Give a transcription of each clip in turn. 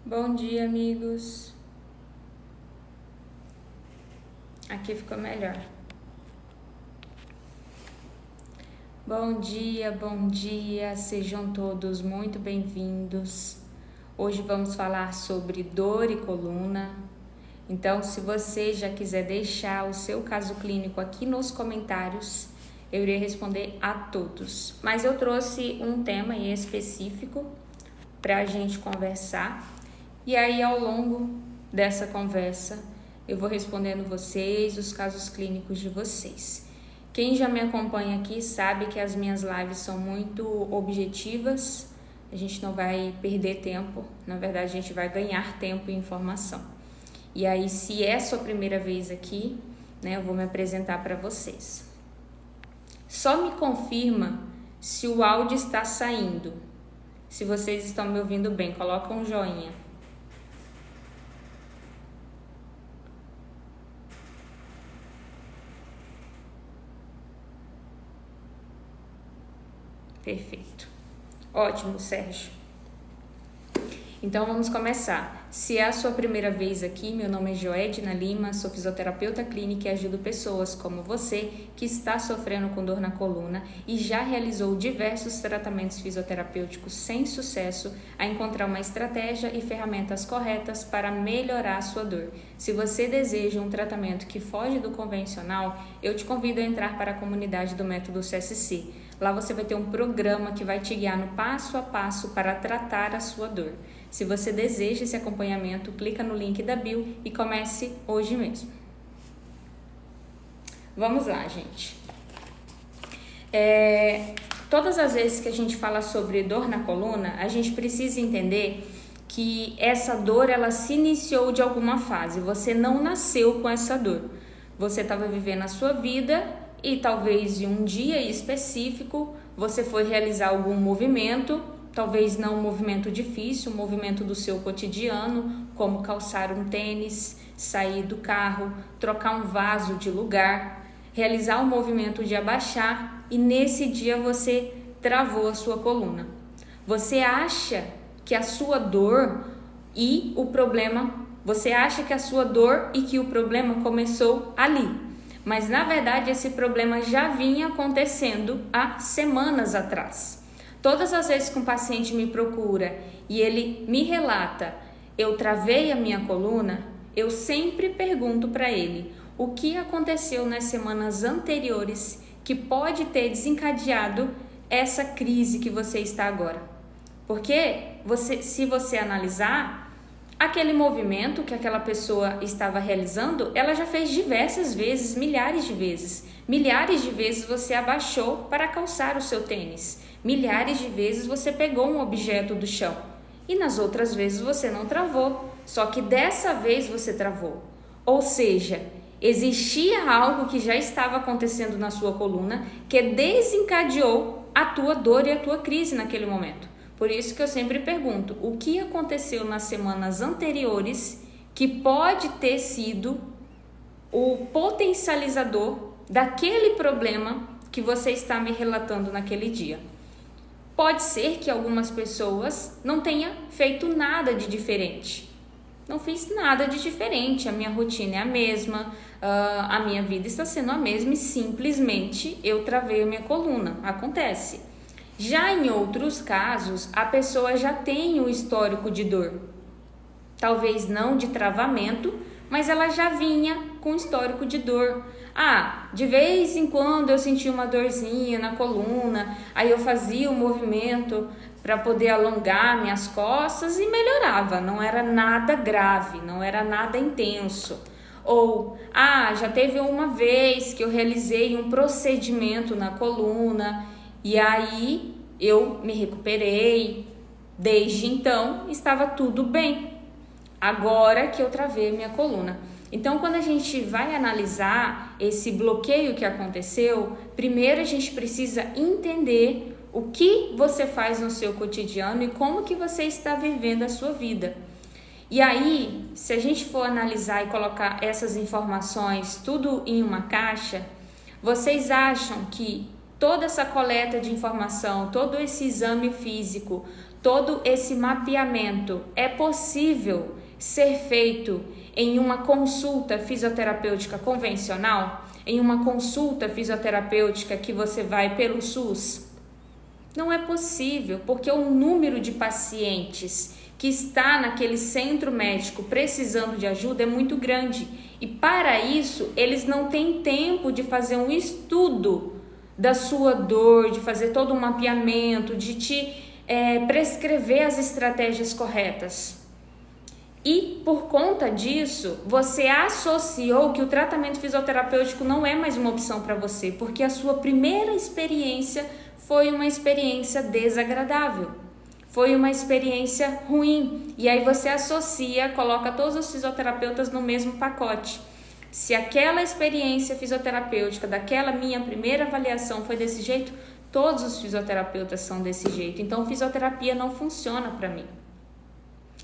Bom dia, amigos. Aqui ficou melhor. Bom dia, sejam todos muito bem-vindos. Hoje vamos falar sobre dor e coluna. Então, se você já quiser deixar o seu caso clínico aqui nos comentários, eu irei responder a todos. Mas eu trouxe um tema em específico para a gente conversar. E aí, ao longo dessa conversa, eu vou respondendo vocês, os casos clínicos de vocês. Quem já me acompanha aqui sabe que as minhas lives são muito objetivas, a gente não vai perder tempo, na verdade a gente vai ganhar tempo e informação. E aí, se é sua primeira vez aqui, eu vou me apresentar para vocês. Só me confirma se o áudio está saindo. Se vocês estão me ouvindo bem, coloca um joinha. Perfeito. Ótimo, Sérgio. Então vamos começar. Se é a sua primeira vez aqui, meu nome é Joedna Lima, sou fisioterapeuta clínica e ajudo pessoas como você que está sofrendo com dor na coluna e já realizou diversos tratamentos fisioterapêuticos sem sucesso a encontrar uma estratégia e ferramentas corretas para melhorar a sua dor. Se você deseja um tratamento que foge do convencional, eu te convido a entrar para a comunidade do Método CSC. Lá você vai ter um programa que vai te guiar no passo a passo para tratar a sua dor. Se você deseja esse acompanhamento, clica no link da bio e comece hoje mesmo. Vamos lá, gente. Todas as vezes que a gente fala sobre dor na coluna, a gente precisa entender que essa dor ela se iniciou de alguma fase. Você não nasceu com essa dor. Você estava vivendo a sua vida e talvez em um dia específico você foi realizar algum movimento, talvez não um movimento difícil, um movimento do seu cotidiano, como calçar um tênis, sair do carro, trocar um vaso de lugar, realizar um movimento de abaixar e nesse dia você travou a sua coluna. Você acha que a sua dor e o problema, você acha que a sua dor e que o problema começou ali. Mas, na verdade, esse problema já vinha acontecendo há semanas atrás. Todas as vezes que um paciente me procura e ele me relata, eu travei a minha coluna, eu sempre pergunto para ele o que aconteceu nas semanas anteriores que pode ter desencadeado essa crise que você está agora. Porque, se você analisar, aquele movimento que aquela pessoa estava realizando, ela já fez diversas vezes, milhares de vezes. Milhares de vezes você abaixou para calçar o seu tênis. Milhares de vezes você pegou um objeto do chão. E nas outras vezes você não travou. Só que dessa vez você travou. Ou seja, existia algo que já estava acontecendo na sua coluna que desencadeou a tua dor e a tua crise naquele momento. Por isso que eu sempre pergunto, o que aconteceu nas semanas anteriores que pode ter sido o potencializador daquele problema que você está me relatando naquele dia? Pode ser que algumas pessoas não tenham feito nada de diferente. Não fiz nada de diferente, a minha rotina é a mesma, a minha vida está sendo a mesma e simplesmente eu travei a minha coluna. Acontece. Já em outros casos, a pessoa já tem um histórico de dor. Talvez não de travamento, mas ela já vinha com histórico de dor. De vez em quando eu sentia uma dorzinha na coluna, aí eu fazia um movimento para poder alongar minhas costas e melhorava. Não era nada grave, não era nada intenso. Ou, já teve uma vez que eu realizei um procedimento na coluna e aí eu me recuperei, desde então estava tudo bem, agora que eu travei a minha coluna. Então, quando a gente vai analisar esse bloqueio que aconteceu, primeiro a gente precisa entender o que você faz no seu cotidiano e como que você está vivendo a sua vida. E aí, se a gente for analisar e colocar essas informações tudo em uma caixa, vocês acham que toda essa coleta de informação, todo esse exame físico, todo esse mapeamento é possível ser feito em uma consulta fisioterapêutica convencional, em uma consulta fisioterapêutica que você vai pelo SUS? Não é possível, porque o número de pacientes que está naquele centro médico precisando de ajuda é muito grande. E para isso, eles não têm tempo de fazer um estudo da sua dor, de fazer todo um mapeamento, de te prescrever as estratégias corretas. E por conta disso, você associou que o tratamento fisioterapêutico não é mais uma opção para você, porque a sua primeira experiência foi uma experiência desagradável, foi uma experiência ruim. E aí você associa, coloca todos os fisioterapeutas no mesmo pacote. Se aquela experiência fisioterapêutica, daquela minha primeira avaliação foi desse jeito, todos os fisioterapeutas são desse jeito. Então, fisioterapia não funciona para mim.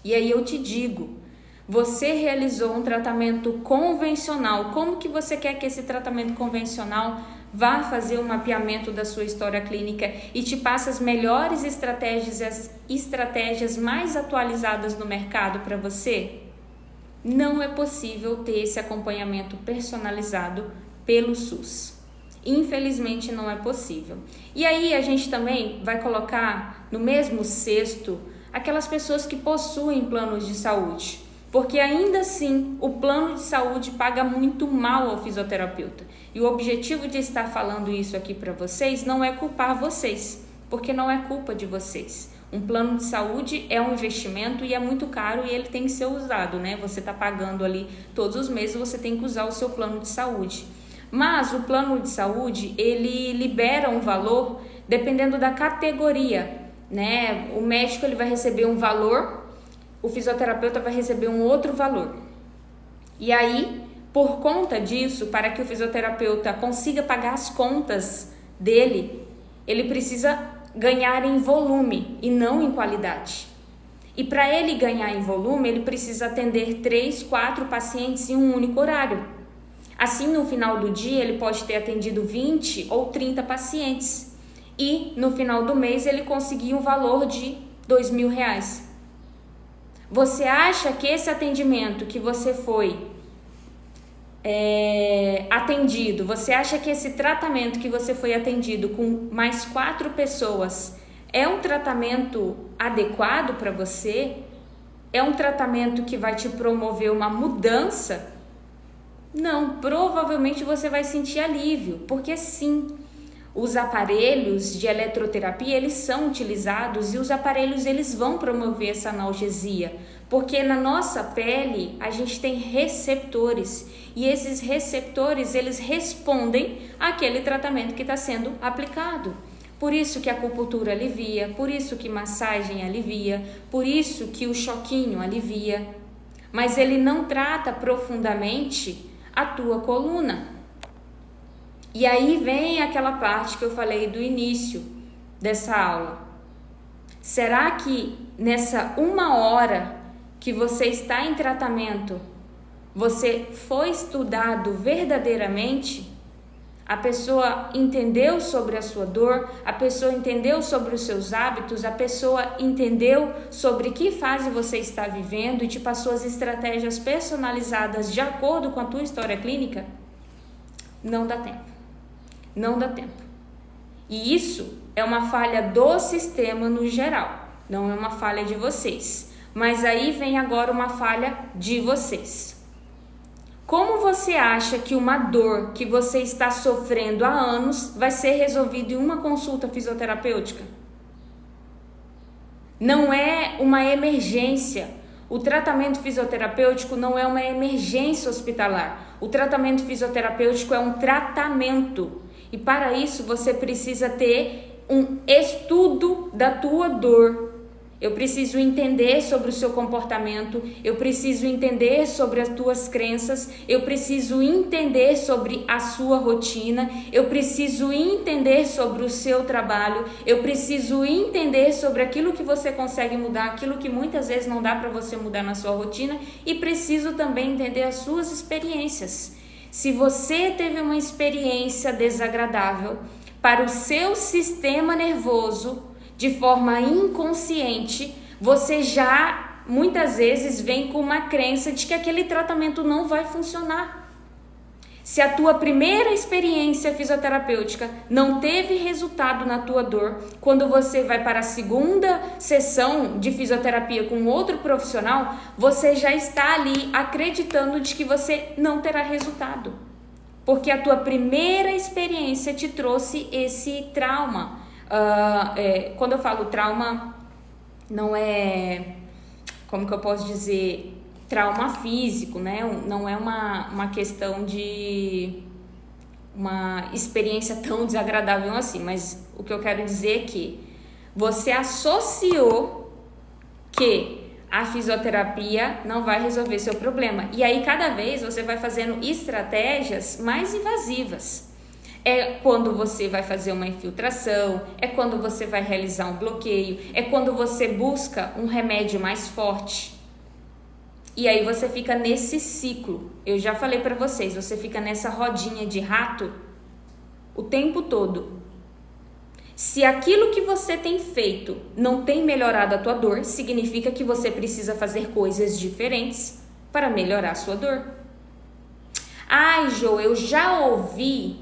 E aí eu te digo, você realizou um tratamento convencional. Como que você quer que esse tratamento convencional vá fazer um mapeamento da sua história clínica e te passe as melhores estratégias e as estratégias mais atualizadas no mercado para você? Não é possível ter esse acompanhamento personalizado pelo SUS. Infelizmente não é possível. E aí a gente também vai colocar no mesmo cesto aquelas pessoas que possuem planos de saúde, porque ainda assim o plano de saúde paga muito mal ao fisioterapeuta. E o objetivo de estar falando isso aqui para vocês não é culpar vocês, porque não é culpa de vocês. Um plano de saúde é um investimento e é muito caro e ele tem que ser usado, né? Você está pagando ali todos os meses, você tem que usar o seu plano de saúde. Mas o plano de saúde, ele libera um valor dependendo da categoria, né? O médico ele vai receber um valor, o fisioterapeuta vai receber um outro valor. E aí, por conta disso, para que o fisioterapeuta consiga pagar as contas dele, ele precisa ganhar em volume e não em qualidade. E para ele ganhar em volume, ele precisa atender 3, 4 pacientes em um único horário. Assim, no final do dia, ele pode ter atendido 20 ou 30 pacientes. E no final do mês, ele conseguiu um valor de R$2.000. Você acha que esse atendimento que você foi atendido, você acha que esse tratamento que você foi atendido com mais 4 pessoas é um tratamento adequado para você? É um tratamento que vai te promover uma mudança? Não, provavelmente você vai sentir alívio, porque sim, os aparelhos de eletroterapia, eles são utilizados e os aparelhos eles vão promover essa analgesia, porque na nossa pele a gente tem receptores e esses receptores eles respondem àquele tratamento que está sendo aplicado. Por isso que a acupuntura alivia, por isso que massagem alivia, por isso que o choquinho alivia, mas ele não trata profundamente a tua coluna. E aí vem aquela parte que eu falei do início dessa aula. Será que nessa 1 hora que você está em tratamento, você foi estudado verdadeiramente? A pessoa entendeu sobre a sua dor, a pessoa entendeu sobre os seus hábitos, a pessoa entendeu sobre que fase você está vivendo e te passou as estratégias personalizadas de acordo com a tua história clínica? Não dá tempo. Não dá tempo. E isso é uma falha do sistema no geral, não é uma falha de vocês. Mas aí vem agora uma falha de vocês. Como você acha que uma dor que você está sofrendo há anos vai ser resolvida em uma consulta fisioterapêutica? Não é uma emergência. O tratamento fisioterapêutico não é uma emergência hospitalar. O tratamento fisioterapêutico é um tratamento. E para isso você precisa ter um estudo da tua dor. Eu preciso entender sobre o seu comportamento, eu preciso entender sobre as tuas crenças, eu preciso entender sobre a sua rotina, eu preciso entender sobre o seu trabalho, eu preciso entender sobre aquilo que você consegue mudar, aquilo que muitas vezes não dá para você mudar na sua rotina, e preciso também entender as suas experiências. Se você teve uma experiência desagradável para o seu sistema nervoso, de forma inconsciente, você já muitas vezes vem com uma crença de que aquele tratamento não vai funcionar. Se a tua primeira experiência fisioterapêutica não teve resultado na tua dor, quando você vai para a segunda sessão de fisioterapia com outro profissional, você já está ali acreditando de que você não terá resultado. Porque a tua primeira experiência te trouxe esse trauma. Quando eu falo trauma, não é, como que eu posso dizer, trauma físico, né? Não é uma questão de uma experiência tão desagradável assim, mas o que eu quero dizer é que você associou que a fisioterapia não vai resolver seu problema. E aí cada vez você vai fazendo estratégias mais invasivas. É quando você vai fazer uma infiltração, é quando você vai realizar um bloqueio, é quando você busca um remédio mais forte. E aí você fica nesse ciclo. Eu já falei para vocês, você fica nessa rodinha de rato o tempo todo. Se aquilo que você tem feito não tem melhorado a tua dor, significa que você precisa fazer coisas diferentes para melhorar a sua dor. Ai, Jo, eu já ouvi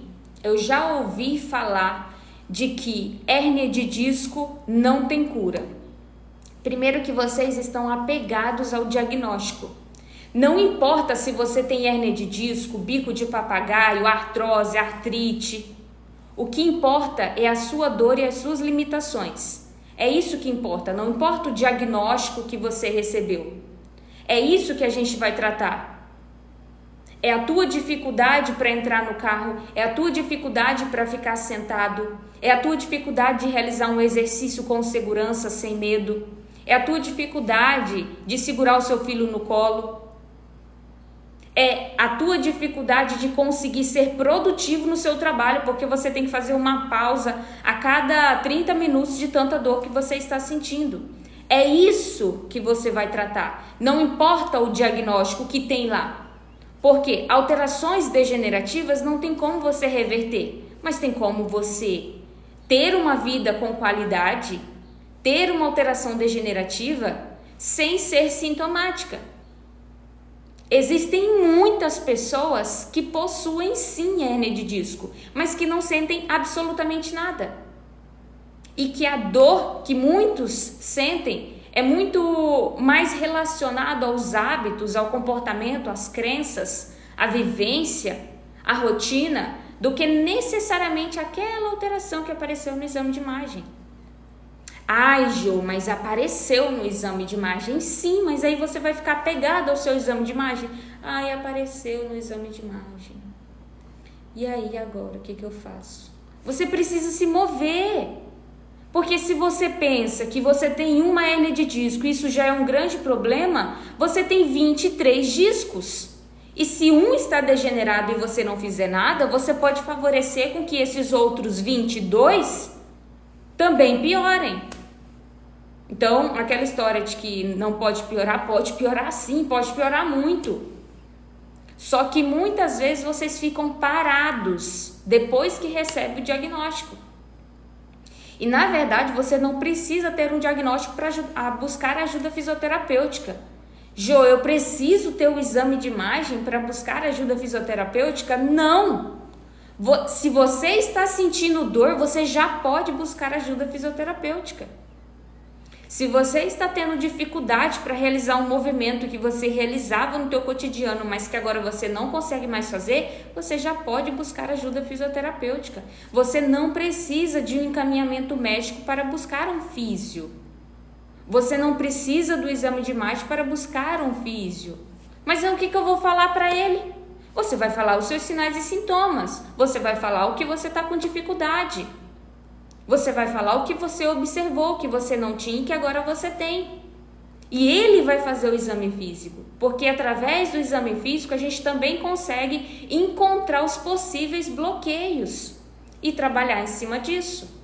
falar de que hérnia de disco não tem cura. Primeiro que vocês estão apegados ao diagnóstico. Não importa se você tem hérnia de disco, bico de papagaio, artrose, artrite. O que importa é a sua dor e as suas limitações. É isso que importa, não importa o diagnóstico que você recebeu. É isso que a gente vai tratar. É a tua dificuldade para entrar no carro, é a tua dificuldade para ficar sentado, é a tua dificuldade de realizar um exercício com segurança, sem medo. É a tua dificuldade de segurar o seu filho no colo. É a tua dificuldade de conseguir ser produtivo no seu trabalho, porque você tem que fazer uma pausa a cada 30 minutos de tanta dor que você está sentindo. É isso que você vai tratar. Não importa o diagnóstico que tem lá. Porque alterações degenerativas não tem como você reverter, mas tem como você ter uma vida com qualidade, ter uma alteração degenerativa sem ser sintomática. Existem muitas pessoas que possuem sim hérnia de disco, mas que não sentem absolutamente nada. E que a dor que muitos sentem é muito mais relacionado aos hábitos, ao comportamento, às crenças, à vivência, à rotina, do que necessariamente aquela alteração que apareceu no exame de imagem. Ai, Jo, mas apareceu no exame de imagem. Sim, mas aí você vai ficar pegado ao seu exame de imagem. Ai, apareceu no exame de imagem. E aí, agora, o que eu faço? Você precisa se mover. Porque se você pensa que você tem uma hérnia de disco, isso já é um grande problema, você tem 23 discos. E se um está degenerado e você não fizer nada, você pode favorecer com que esses outros 22 também piorem. Então, aquela história de que não pode piorar sim, pode piorar muito. Só que muitas vezes vocês ficam parados depois que recebe o diagnóstico. E na verdade, você não precisa ter um diagnóstico para buscar ajuda fisioterapêutica. Jo, eu preciso ter o exame de imagem para buscar ajuda fisioterapêutica? Não! Se você está sentindo dor, você já pode buscar ajuda fisioterapêutica. Se você está tendo dificuldade para realizar um movimento que você realizava no teu cotidiano, mas que agora você não consegue mais fazer, você já pode buscar ajuda fisioterapêutica. Você não precisa de um encaminhamento médico para buscar um físio. Você não precisa do exame de imagem para buscar um físio. Mas o que eu vou falar para ele? Você vai falar os seus sinais e sintomas. Você vai falar o que você está com dificuldade. Você vai falar o que você observou, que você não tinha e que agora você tem. E ele vai fazer o exame físico, porque através do exame físico a gente também consegue encontrar os possíveis bloqueios e trabalhar em cima disso.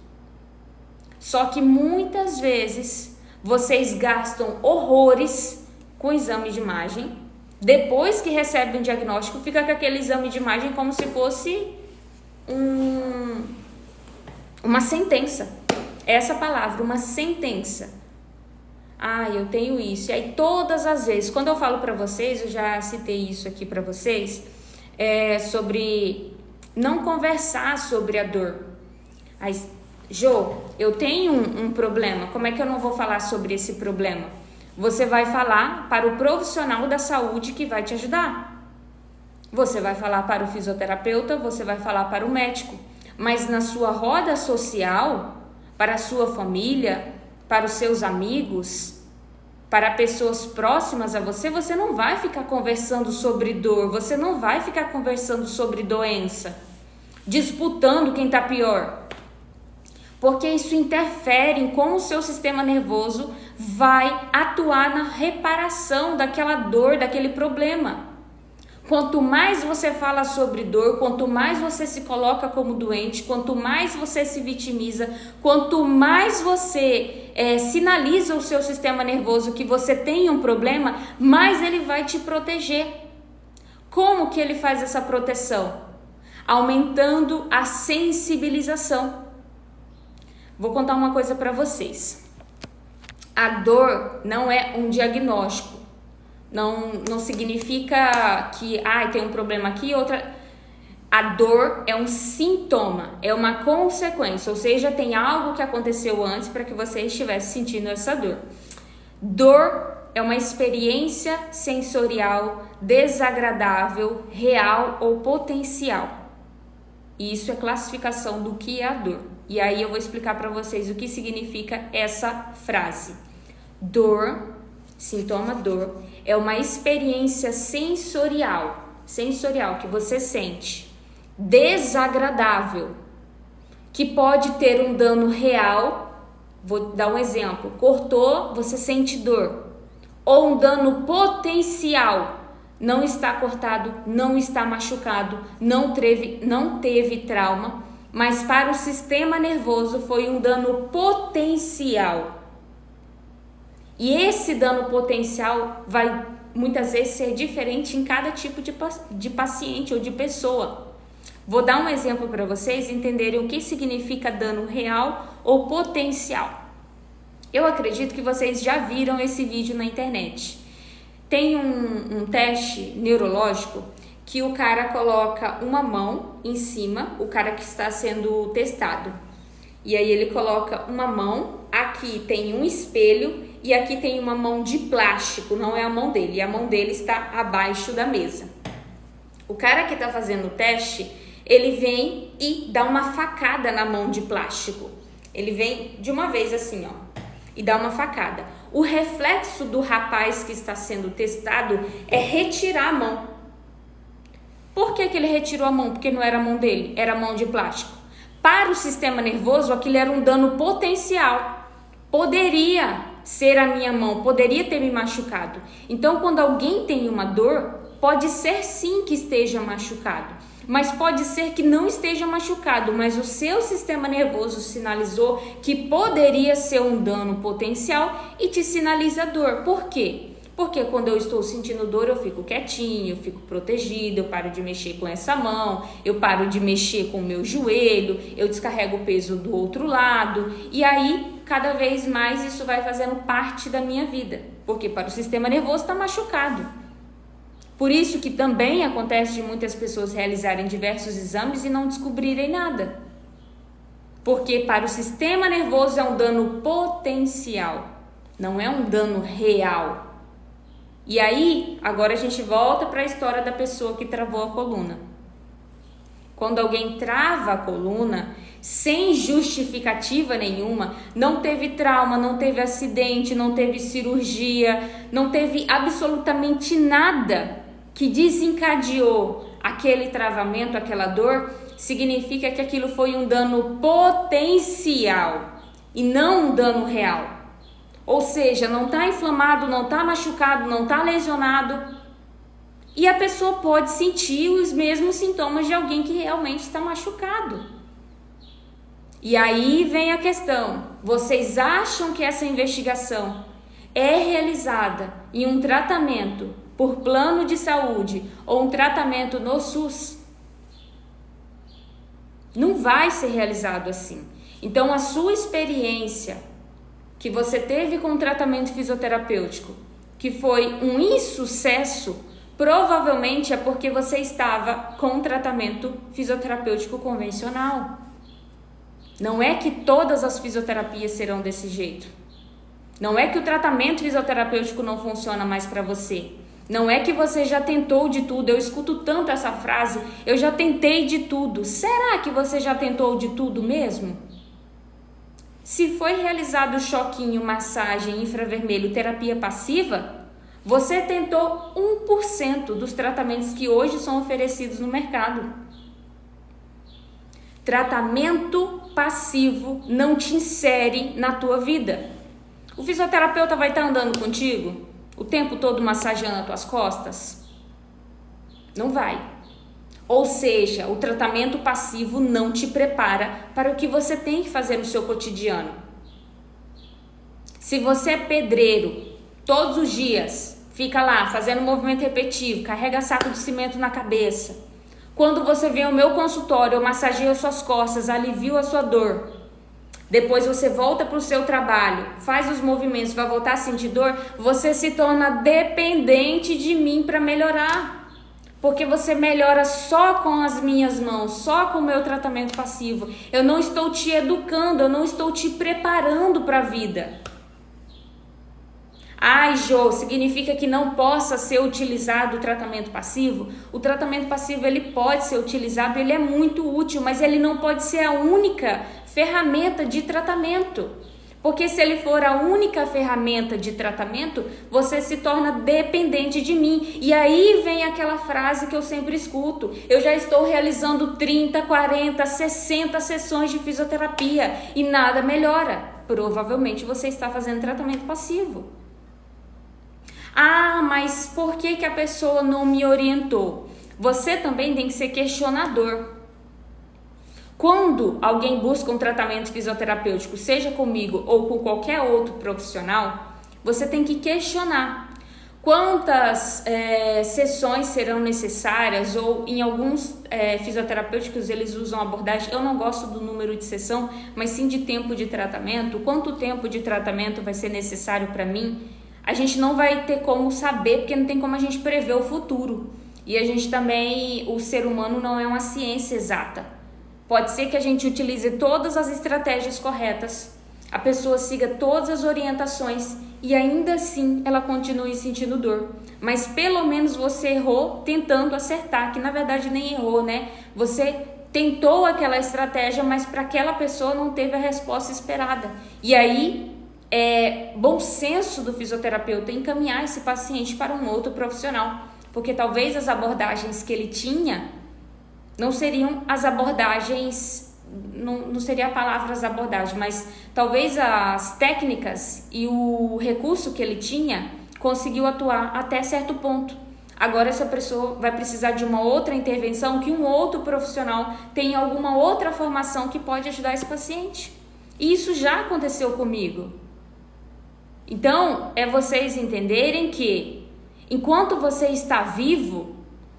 Só que muitas vezes vocês gastam horrores com o exame de imagem, depois que recebe um diagnóstico, fica com aquele exame de imagem como se fosse uma sentença. essa palavra, uma sentença. Ah, eu tenho isso. E aí todas as vezes, quando eu falo para vocês, eu já citei isso aqui para vocês, sobre não conversar sobre a dor. Aí, Jô, eu tenho um problema, como é que eu não vou falar sobre esse problema? Você vai falar para o profissional da saúde que vai te ajudar. Você vai falar para o fisioterapeuta, você vai falar para o médico. Mas na sua roda social, para a sua família, para os seus amigos, para pessoas próximas a você, você não vai ficar conversando sobre dor, você não vai ficar conversando sobre doença, disputando quem está pior. Porque isso interfere em como o seu sistema nervoso vai atuar na reparação daquela dor, daquele problema. Quanto mais você fala sobre dor, quanto mais você se coloca como doente, quanto mais você se vitimiza, quanto mais você sinaliza o seu sistema nervoso que você tem um problema, mais ele vai te proteger. Como que ele faz essa proteção? Aumentando a sensibilização. Vou contar uma coisa para vocês. A dor não é um diagnóstico. Não significa que tem um problema aqui, outra. A dor é um sintoma, é uma consequência, ou seja, tem algo que aconteceu antes para que você estivesse sentindo essa dor. Dor é uma experiência sensorial desagradável, real ou potencial. E isso é classificação do que é a dor. E aí eu vou explicar para vocês o que significa essa frase. Dor, sintoma dor, é uma experiência sensorial que você sente, desagradável, que pode ter um dano real. Vou dar um exemplo: cortou, você sente dor. Ou um dano potencial, não está cortado, não está machucado, não teve trauma, mas para o sistema nervoso foi um dano potencial. E esse dano potencial vai muitas vezes ser diferente em cada tipo de paciente ou de pessoa. Vou dar um exemplo para vocês entenderem o que significa dano real ou potencial. Eu acredito que vocês já viram esse vídeo na internet. Tem um teste neurológico que o cara coloca uma mão em cima, o cara que está sendo testado. E aí ele coloca uma mão, aqui tem um espelho e aqui tem uma mão de plástico, não é a mão dele, e a mão dele está abaixo da mesa. O cara que está fazendo o teste, ele vem e dá uma facada na mão de plástico. Ele vem de uma vez assim, ó, e dá uma facada. O reflexo do rapaz que está sendo testado é retirar a mão. Por que ele retirou a mão? Porque não era a mão dele, era a mão de plástico. Para o sistema nervoso, aquilo era um dano potencial. Poderia ser a minha mão, poderia ter me machucado. Então, quando alguém tem uma dor, pode ser sim que esteja machucado, mas pode ser que não esteja machucado, mas o seu sistema nervoso sinalizou que poderia ser um dano potencial e te sinaliza dor. Por quê? Porque quando eu estou sentindo dor, eu fico quietinho, eu fico protegido, eu paro de mexer com essa mão, eu paro de mexer com o meu joelho, eu descarrego o peso do outro lado, e aí cada vez mais isso vai fazendo parte da minha vida, porque para o sistema nervoso está machucado. Por isso que também acontece de muitas pessoas realizarem diversos exames e não descobrirem nada, porque para o sistema nervoso é um dano potencial, não é um dano real. E aí, agora a gente volta para a história da pessoa que travou a coluna. Quando alguém trava a coluna, sem justificativa nenhuma, não teve trauma, não teve acidente, não teve cirurgia, não teve absolutamente nada que desencadeou aquele travamento, aquela dor, significa que aquilo foi um dano potencial e não um dano real. Ou seja, não está inflamado, não está machucado, não está lesionado. E a pessoa pode sentir os mesmos sintomas de alguém que realmente está machucado. E aí vem a questão: vocês acham que essa investigação é realizada em um tratamento por plano de saúde ou um tratamento no SUS? Não vai ser realizado assim. Então, a sua experiência que você teve com o tratamento fisioterapêutico, que foi um insucesso, provavelmente é porque você estava com um tratamento fisioterapêutico convencional. Não é que todas as fisioterapias serão desse jeito. Não é que o tratamento fisioterapêutico não funciona mais para você. Não é que você já tentou de tudo. Eu escuto tanto essa frase, eu já tentei de tudo. Será que você já tentou de tudo mesmo? Se foi realizado choquinho, massagem, infravermelho, terapia passiva, você tentou 1% dos tratamentos que hoje são oferecidos no mercado. Tratamento passivo não te insere na tua vida. O fisioterapeuta vai estar andando contigo o tempo todo massageando as tuas costas? Não vai. Ou seja, o tratamento passivo não te prepara para o que você tem que fazer no seu cotidiano. Se você é pedreiro, todos os dias, fica lá fazendo movimento repetitivo, carrega saco de cimento na cabeça. Quando você vem ao meu consultório, eu massageio as suas costas, alivio a sua dor. Depois você volta para o seu trabalho, faz os movimentos, vai voltar a sentir dor, você se torna dependente de mim para melhorar. Porque você melhora só com as minhas mãos, só com o meu tratamento passivo. Eu não estou te educando, eu não estou te preparando para a vida. Ai, Jô, significa que não possa ser utilizado o tratamento passivo? O tratamento passivo ele pode ser utilizado, ele é muito útil, mas ele não pode ser a única ferramenta de tratamento. Porque se ele for a única ferramenta de tratamento, você se torna dependente de mim. E aí vem aquela frase que eu sempre escuto. Eu já estou realizando 30, 40, 60 sessões de fisioterapia e nada melhora. Provavelmente você está fazendo tratamento passivo. Ah, mas por que a pessoa não me orientou? Você também tem que ser questionador. Quando alguém busca um tratamento fisioterapêutico, seja comigo ou com qualquer outro profissional, você tem que questionar quantas sessões serão necessárias, ou em alguns fisioterapêuticos eles usam abordagem, eu não gosto do número de sessão, mas sim de tempo de tratamento, quanto tempo de tratamento vai ser necessário para mim. A gente não vai ter como saber, porque não tem como a gente prever o futuro. E a gente também, o ser humano não é uma ciência exata. Pode ser que a gente utilize todas as estratégias corretas, a pessoa siga todas as orientações e ainda assim ela continue sentindo dor. Mas pelo menos você errou tentando acertar, que na verdade nem errou, né? Você tentou aquela estratégia, mas para aquela pessoa não teve a resposta esperada. E aí é bom senso do fisioterapeuta encaminhar esse paciente para um outro profissional, porque talvez as abordagens que ele tinha não seriam as abordagens, não seria a palavra as abordagens, mas talvez as técnicas e o recurso que ele tinha conseguiu atuar até certo ponto. Agora essa pessoa vai precisar de uma outra intervenção, que um outro profissional tem alguma outra formação que pode ajudar esse paciente. E isso já aconteceu comigo. Então, é vocês entenderem que enquanto você está vivo,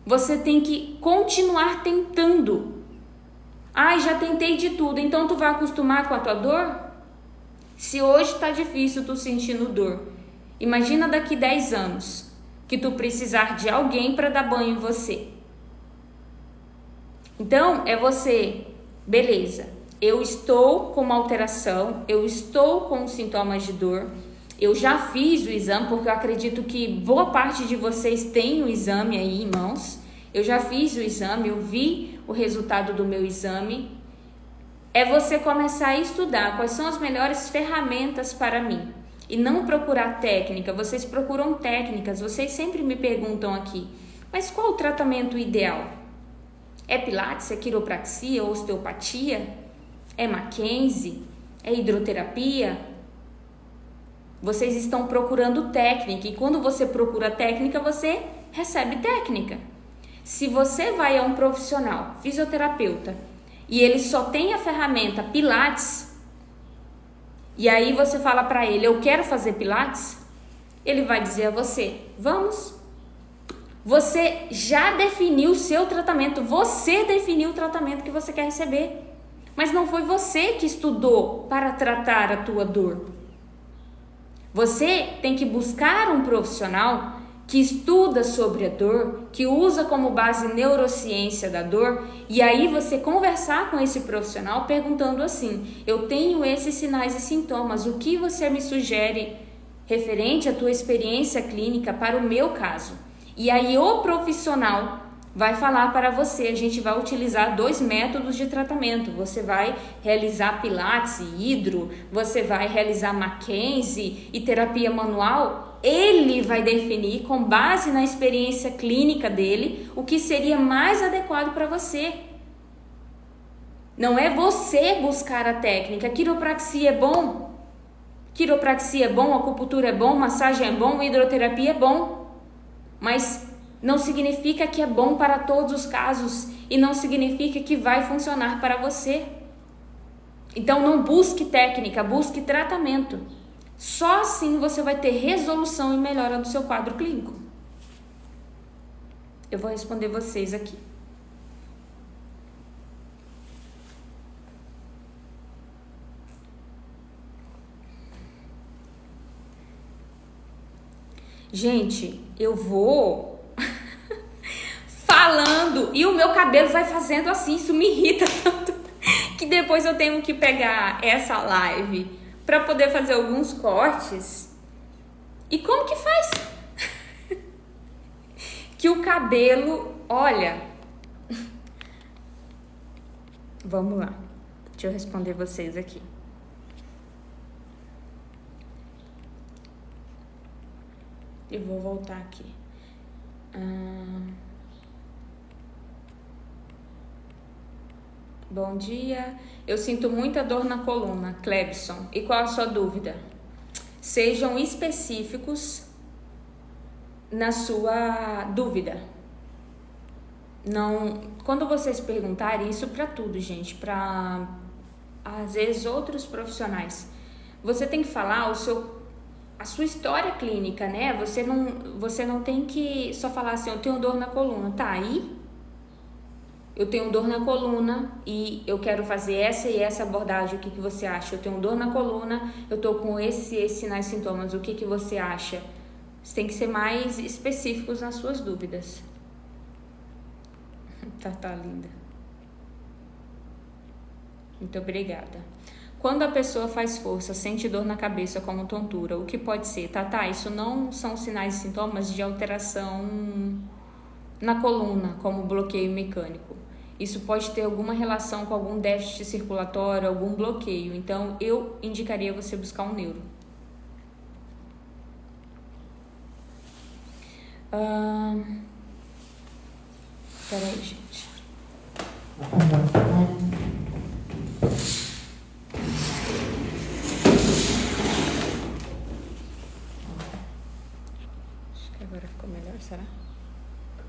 você tem que continuar tentando. Ai, já tentei de tudo, então tu vai acostumar com a tua dor? Se hoje tá difícil tu sentindo dor, imagina daqui 10 anos que tu precisar de alguém para dar banho em você. Então, é você, beleza, eu estou com uma alteração, eu estou com sintomas de dor, eu já fiz o exame, porque eu acredito que boa parte de vocês tem o exame aí em mãos. Eu já fiz o exame, eu vi o resultado do meu exame. É você começar a estudar quais são as melhores ferramentas para mim. E não procurar técnica. Vocês procuram técnicas, vocês sempre me perguntam aqui. Mas qual o tratamento ideal? É pilates, é quiropraxia, osteopatia? É Mackenzie? É hidroterapia? Vocês estão procurando técnica, e quando você procura técnica, você recebe técnica. Se você vai a um profissional, fisioterapeuta, e ele só tem a ferramenta Pilates, e aí você fala para ele, eu quero fazer Pilates, ele vai dizer a você, vamos. Você já definiu o seu tratamento, você definiu o tratamento que você quer receber. Mas não foi você que estudou para tratar a tua dor. Você tem que buscar um profissional que estuda sobre a dor, que usa como base neurociência da dor, e aí você conversar com esse profissional perguntando assim: eu tenho esses sinais e sintomas, o que você me sugere referente à tua experiência clínica para o meu caso? E aí o profissional vai falar para você, a gente vai utilizar 2 métodos de tratamento. Você vai realizar Pilates e hidro, você vai realizar Mackenzie e terapia manual. Ele vai definir, com base na experiência clínica dele, o que seria mais adequado para você. Não é você buscar a técnica. Quiropraxia é bom? Quiropraxia é bom, acupuntura é bom, massagem é bom, hidroterapia é bom. Mas não significa que é bom para todos os casos e não significa que vai funcionar para você. Então não busque técnica, busque tratamento. Só assim você vai ter resolução e melhora do seu quadro clínico. Eu vou responder vocês aqui. Gente, eu vou falando e o meu cabelo vai fazendo assim, isso me irrita tanto que depois eu tenho que pegar essa live para poder fazer alguns cortes. E como que faz? Que o cabelo, olha, vamos lá, deixa eu responder vocês aqui. Eu vou voltar aqui. Bom dia, eu sinto muita dor na coluna, Clebson. E qual a sua dúvida? Sejam específicos na sua dúvida. Não, quando vocês perguntarem, isso para tudo, gente, para às vezes outros profissionais, você tem que falar a sua história clínica, né? Você não tem que só falar assim: eu tenho dor na coluna, tá aí? Eu tenho dor na coluna e eu quero fazer essa e essa abordagem, o que você acha? Eu tenho dor na coluna, eu tô com esses sinais e sintomas, o que você acha? Você tem que ser mais específicos nas suas dúvidas. Tá linda. Muito obrigada. Quando a pessoa faz força, sente dor na cabeça como tontura, o que pode ser? Isso não são sinais e sintomas de alteração na coluna, como bloqueio mecânico. Isso pode ter alguma relação com algum déficit circulatório, algum bloqueio. Então, eu indicaria você buscar um neuro. Peraí, gente. Acho que agora ficou melhor, será?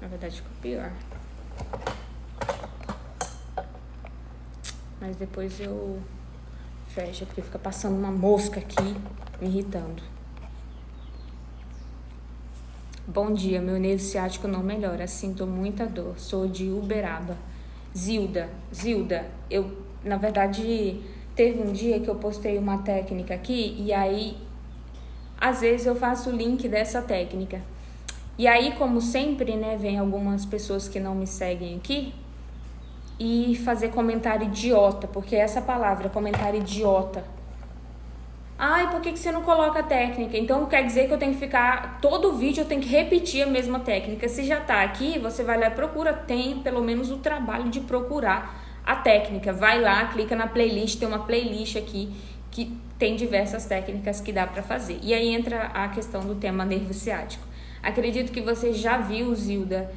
Na verdade, ficou pior. Mas depois eu fecho, porque fica passando uma mosca aqui, me irritando. Bom dia, meu nervo ciático não melhora, sinto muita dor, sou de Uberaba. Zilda, eu, na verdade, teve um dia que eu postei uma técnica aqui, e aí, às vezes eu faço o link dessa técnica. E aí, como sempre, né, vem algumas pessoas que não me seguem aqui, e fazer comentário idiota, porque essa palavra, comentário idiota. Ai, por que você não coloca a técnica? Então quer dizer que eu tenho que ficar, todo vídeo eu tenho que repetir a mesma técnica. Se já tá aqui, você vai lá e procura, tem pelo menos o trabalho de procurar a técnica. Vai lá, clica na playlist, tem uma playlist aqui que tem diversas técnicas que dá para fazer. E aí entra a questão do tema nervo ciático. Acredito que você já viu, Zilda,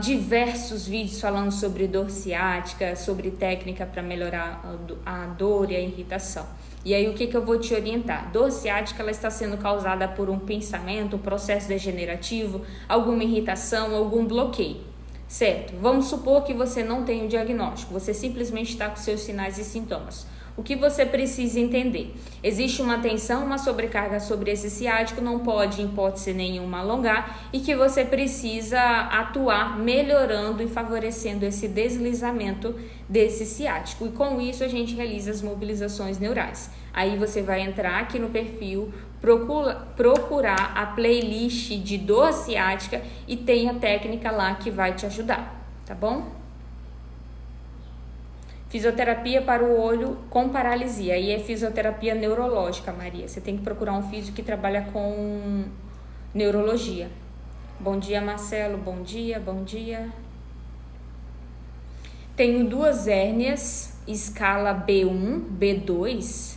diversos vídeos falando sobre dor ciática, sobre técnica para melhorar a dor e a irritação. E aí o que eu vou te orientar? Dor ciática, ela está sendo causada por um pensamento, um processo degenerativo, alguma irritação, algum bloqueio, certo? Vamos supor que você não tem o diagnóstico, você simplesmente está com seus sinais e sintomas. O que você precisa entender? Existe uma tensão, uma sobrecarga sobre esse ciático, não pode, em hipótese nenhuma, alongar, e que você precisa atuar melhorando e favorecendo esse deslizamento desse ciático. E com isso a gente realiza as mobilizações neurais. Aí você vai entrar aqui no perfil, procurar a playlist de dor ciática e tem a técnica lá que vai te ajudar, tá bom? Fisioterapia para o olho com paralisia. Aí é fisioterapia neurológica, Maria. Você tem que procurar um físico que trabalha com neurologia. Bom dia, Marcelo. Bom dia, bom dia. Tenho 2 hérnias, escala B1, B2.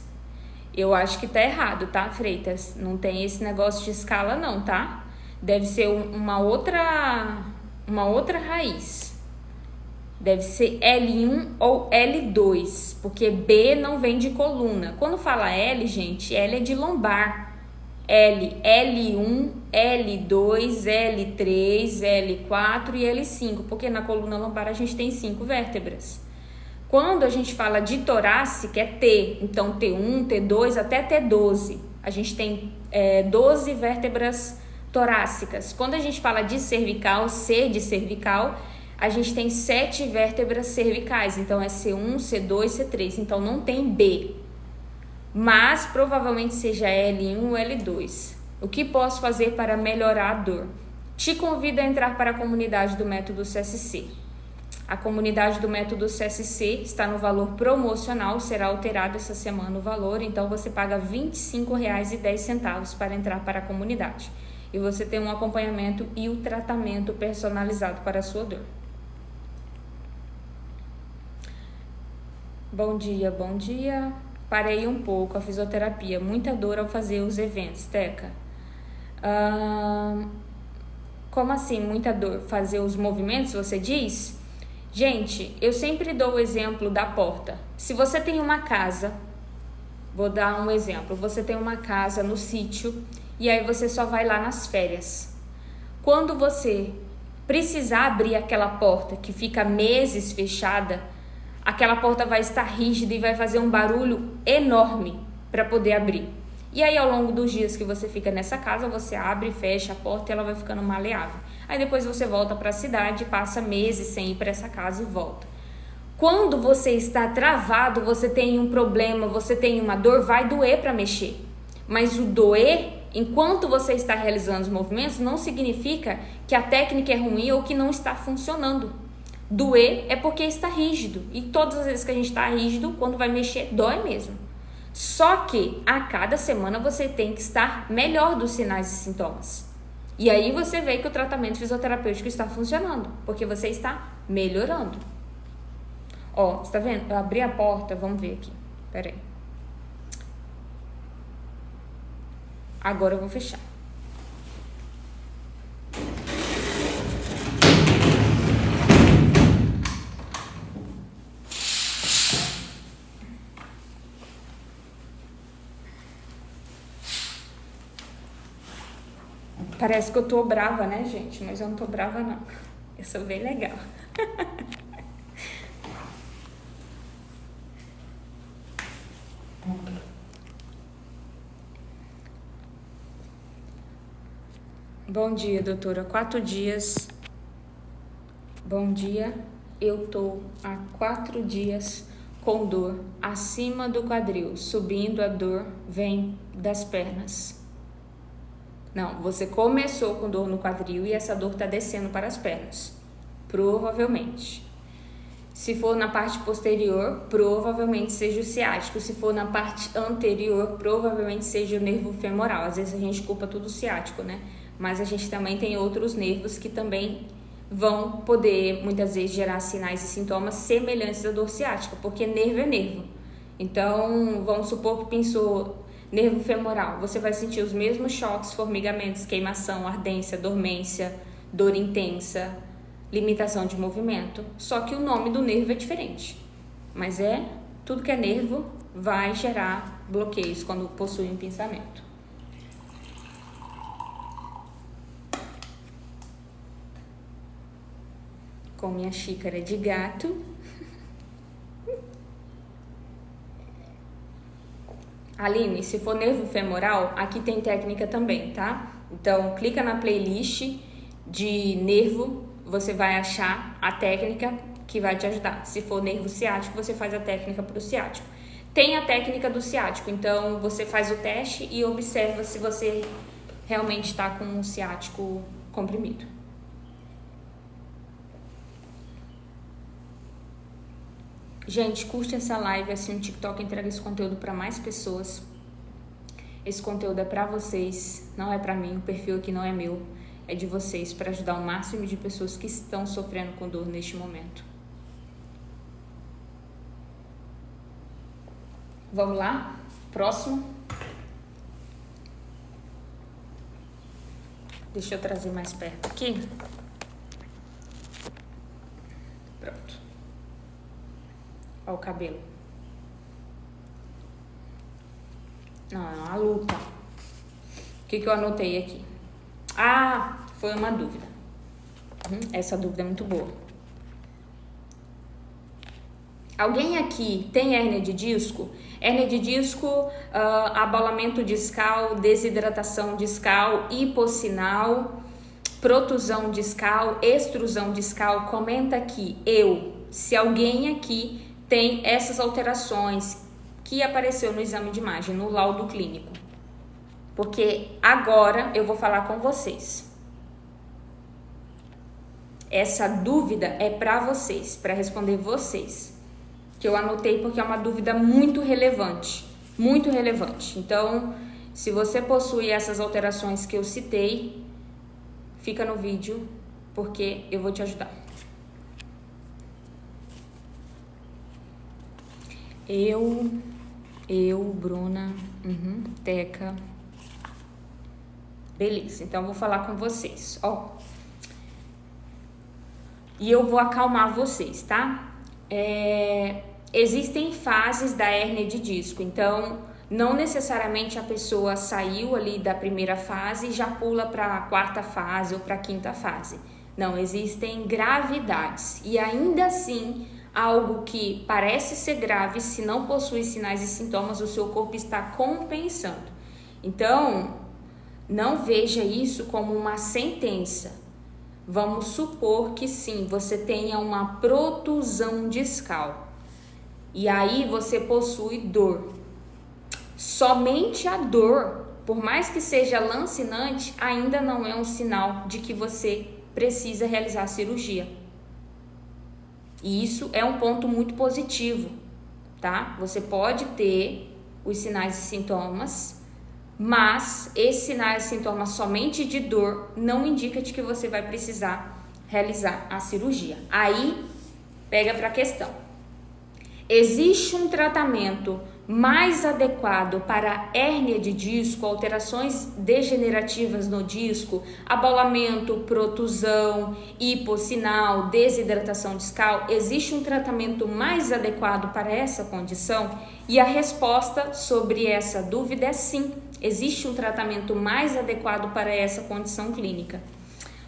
Eu acho que tá errado, tá, Freitas? Não tem esse negócio de escala não, tá? Deve ser uma outra raiz. Deve ser L1 ou L2, porque B não vem de coluna. Quando fala L, gente, L é de lombar. L1, L2, L3, L4 e L5, porque na coluna lombar a gente tem 5 vértebras. Quando a gente fala de torácica, é T, então T1, T2 até T12. A gente tem 12 vértebras torácicas. Quando a gente fala de cervical, C de cervical, a gente tem 7 vértebras cervicais, então é C1, C2, C3, então não tem B, mas provavelmente seja L1 ou L2. O que posso fazer para melhorar a dor? Te convido a entrar para a comunidade do método CSC. A comunidade do método CSC está no valor promocional, será alterado essa semana o valor, então você paga R$ 25,10 para entrar para a comunidade. E você tem um acompanhamento e o tratamento personalizado para a sua dor. Bom dia, bom dia. Parei um pouco a fisioterapia, muita dor ao fazer os eventos, Teca. Como assim, muita dor? Fazer os movimentos, você diz? Gente, eu sempre dou o exemplo da porta. Se você tem uma casa, vou dar um exemplo, você tem uma casa no sítio e aí você só vai lá nas férias. Quando você precisar abrir aquela porta que fica meses fechada, aquela porta vai estar rígida e vai fazer um barulho enorme para poder abrir. E aí, ao longo dos dias que você fica nessa casa, você abre e fecha a porta e ela vai ficando maleável. Aí depois você volta para a cidade, passa meses sem ir para essa casa e volta. Quando você está travado, você tem um problema, você tem uma dor, vai doer para mexer. Mas o doer, enquanto você está realizando os movimentos, não significa que a técnica é ruim ou que não está funcionando. Doer é porque está rígido. E todas as vezes que a gente está rígido, quando vai mexer, dói mesmo. Só que a cada semana você tem que estar melhor dos sinais e sintomas. E aí você vê que o tratamento fisioterapêutico está funcionando, porque você está melhorando. Ó, você tá vendo? Eu abri a porta, vamos ver aqui. Pera aí. Agora eu vou fechar. Parece que eu tô brava, né, gente? Mas eu não tô brava, não. Eu sou bem legal. Bom dia, doutora. 4 dias. Bom dia. Eu tô há 4 dias com dor acima do quadril. Subindo, a dor vem das pernas. Não, você começou com dor no quadril e essa dor está descendo para as pernas. Provavelmente. Se for na parte posterior, provavelmente seja o ciático. Se for na parte anterior, provavelmente seja o nervo femoral. Às vezes a gente culpa tudo o ciático, né? Mas a gente também tem outros nervos que também vão poder, muitas vezes, gerar sinais e sintomas semelhantes à dor ciática, porque nervo é nervo. Então, vamos supor que pensou nervo femoral, você vai sentir os mesmos choques, formigamentos, queimação, ardência, dormência, dor intensa, limitação de movimento, só que o nome do nervo é diferente. Mas tudo que é nervo vai gerar bloqueios quando possui um pinçamento. Com minha xícara de gato. Aline, se for nervo femoral, aqui tem técnica também, tá? Então, clica na playlist de nervo, você vai achar a técnica que vai te ajudar. Se for nervo ciático, você faz a técnica para o ciático. Tem a técnica do ciático, então você faz o teste e observa se você realmente está com um ciático comprimido. Gente, curte essa live, assim o TikTok entrega esse conteúdo para mais pessoas. Esse conteúdo é para vocês, não é para mim, o perfil aqui não é meu, é de vocês, para ajudar o máximo de pessoas que estão sofrendo com dor neste momento. Vamos lá? Próximo. Deixa eu trazer mais perto aqui. Pronto. Olha o cabelo. Não, é uma luta. O que eu anotei aqui? Ah, foi uma dúvida. Essa dúvida é muito boa. Alguém aqui tem hérnia de disco? Hérnia de disco, abalamento discal, desidratação discal, hipossinal, protusão discal, extrusão discal. Comenta aqui, se alguém aqui tem essas alterações que apareceu no exame de imagem, no laudo clínico. Porque agora eu vou falar com vocês. Essa dúvida é para vocês, para responder vocês. Que eu anotei porque é uma dúvida muito relevante. Muito relevante. Então, se você possui essas alterações que eu citei, fica no vídeo, porque eu vou te ajudar. Bruna, Teca. Beleza, então eu vou falar com vocês, ó. E eu vou acalmar vocês, tá? Existem fases da hérnia de disco, então não necessariamente a pessoa saiu ali da primeira fase e já pula para a quarta fase ou para a quinta fase. Não, existem gravidades e ainda assim algo que parece ser grave, se não possui sinais e sintomas, o seu corpo está compensando. Então, não veja isso como uma sentença. Vamos supor que sim, você tenha uma protusão discal. E aí você possui dor. Somente a dor, por mais que seja lancinante, ainda não é um sinal de que você precisa realizar a cirurgia. E isso é um ponto muito positivo, tá? Você pode ter os sinais e sintomas, mas esses sinais e sintomas somente de dor não indica de que você vai precisar realizar a cirurgia. Aí, pega para a questão. Existe um tratamento mais adequado para hérnia de disco, alterações degenerativas no disco, abalamento, protusão, hipossinal, desidratação discal? Existe um tratamento mais adequado para essa condição? E a resposta sobre essa dúvida é sim, existe um tratamento mais adequado para essa condição clínica.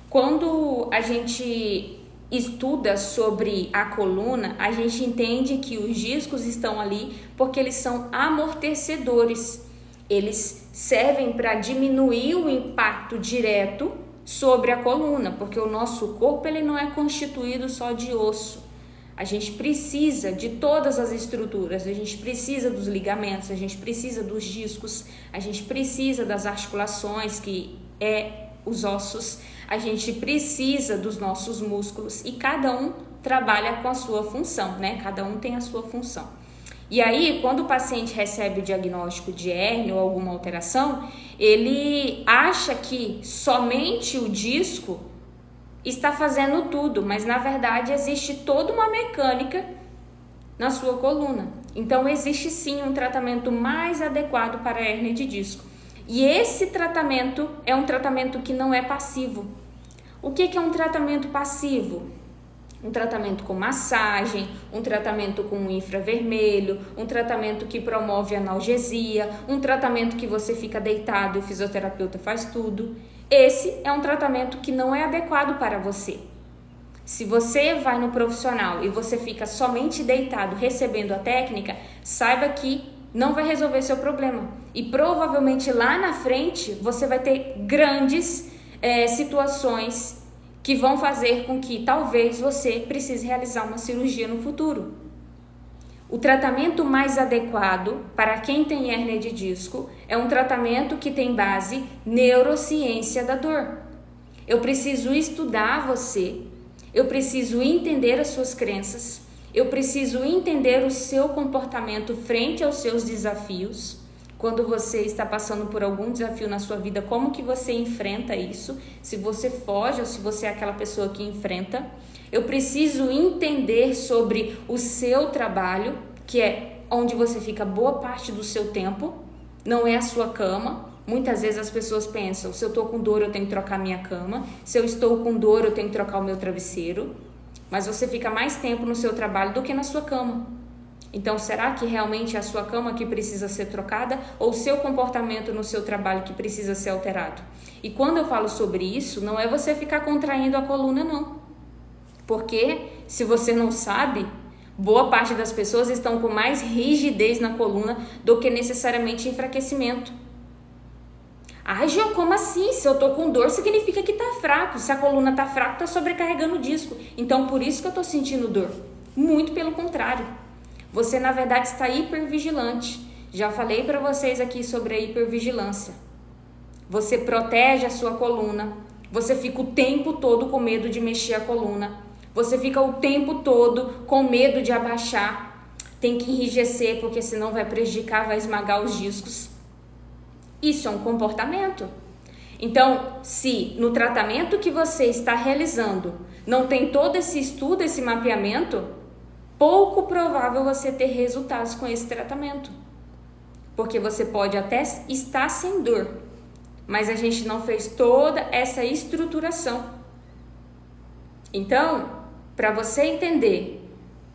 Quando a gente estuda sobre a coluna, a gente entende que os discos estão ali porque eles são amortecedores. Eles servem para diminuir o impacto direto sobre a coluna, porque o nosso corpo ele não é constituído só de osso. A gente precisa de todas as estruturas, a gente precisa dos ligamentos, a gente precisa dos discos, a gente precisa das articulações, que é os ossos, a gente precisa dos nossos músculos e cada um trabalha com a sua função, né? Cada um tem a sua função. E aí, quando o paciente recebe o diagnóstico de hérnia ou alguma alteração, ele acha que somente o disco está fazendo tudo, mas na verdade existe toda uma mecânica na sua coluna. Então existe sim um tratamento mais adequado para a hérnia de disco. E esse tratamento é um tratamento que não é passivo. O que é um tratamento passivo? Um tratamento com massagem, um tratamento com infravermelho, um tratamento que promove analgesia, um tratamento que você fica deitado e o fisioterapeuta faz tudo. Esse é um tratamento que não é adequado para você. Se você vai no profissional e você fica somente deitado recebendo a técnica, saiba que não vai resolver seu problema. E provavelmente lá na frente você vai ter grandes situações que vão fazer com que talvez você precise realizar uma cirurgia no futuro. O tratamento mais adequado para quem tem hérnia de disco é um tratamento que tem base neurociência da dor. Eu preciso estudar você, eu preciso entender as suas crenças, eu preciso entender o seu comportamento frente aos seus desafios. Quando você está passando por algum desafio na sua vida, como que você enfrenta isso? Se você foge ou se você é aquela pessoa que enfrenta. Eu preciso entender sobre o seu trabalho, que é onde você fica boa parte do seu tempo, não é a sua cama. Muitas vezes as pessoas pensam, se eu estou com dor eu tenho que trocar minha cama, se eu estou com dor eu tenho que trocar o meu travesseiro, mas você fica mais tempo no seu trabalho do que na sua cama. Então, será que realmente é a sua cama que precisa ser trocada ou o seu comportamento no seu trabalho que precisa ser alterado? E quando eu falo sobre isso, não é você ficar contraindo a coluna, não. Porque, se você não sabe, boa parte das pessoas estão com mais rigidez na coluna do que necessariamente enfraquecimento. Ai, Gio, como assim? Se eu tô com dor, significa que tá fraco. Se a coluna tá fraca, tá sobrecarregando o disco. Então, por isso que eu tô sentindo dor. Muito pelo contrário. Você, na verdade, está hipervigilante. Já falei para vocês aqui sobre a hipervigilância. Você protege a sua coluna. Você fica o tempo todo com medo de mexer a coluna. Você fica o tempo todo com medo de abaixar. Tem que enrijecer, porque senão vai prejudicar, vai esmagar os discos. Isso é um comportamento. Então, se no tratamento que você está realizando não tem todo esse estudo, esse mapeamento, pouco provável você ter resultados com esse tratamento. Porque você pode até estar sem dor, mas a gente não fez toda essa estruturação. Então, para você entender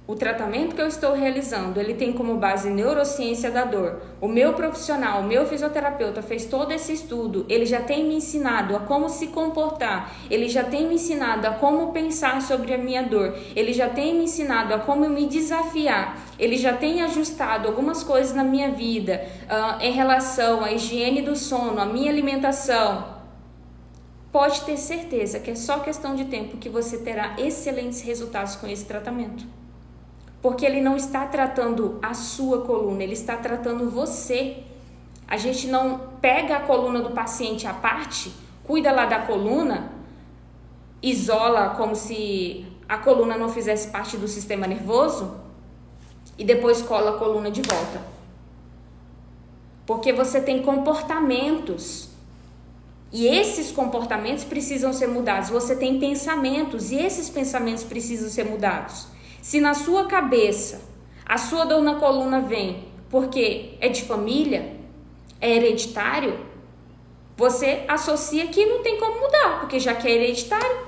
o tratamento que eu estou realizando, ele tem como base neurociência da dor. O meu profissional, o meu fisioterapeuta fez todo esse estudo, ele já tem me ensinado a como se comportar, ele já tem me ensinado a como pensar sobre a minha dor, ele já tem me ensinado a como me desafiar, ele já tem ajustado algumas coisas na minha vida em relação à higiene do sono, à minha alimentação. Pode ter certeza que é só questão de tempo que você terá excelentes resultados com esse tratamento. Porque ele não está tratando a sua coluna, ele está tratando você. A gente não pega a coluna do paciente à parte, cuida lá da coluna, isola como se a coluna não fizesse parte do sistema nervoso e depois cola a coluna de volta. Porque você tem comportamentos e esses comportamentos precisam ser mudados. Você tem pensamentos e esses pensamentos precisam ser mudados. Se na sua cabeça a sua dor na coluna vem porque é de família, é hereditário, você associa que não tem como mudar, porque já que é hereditário,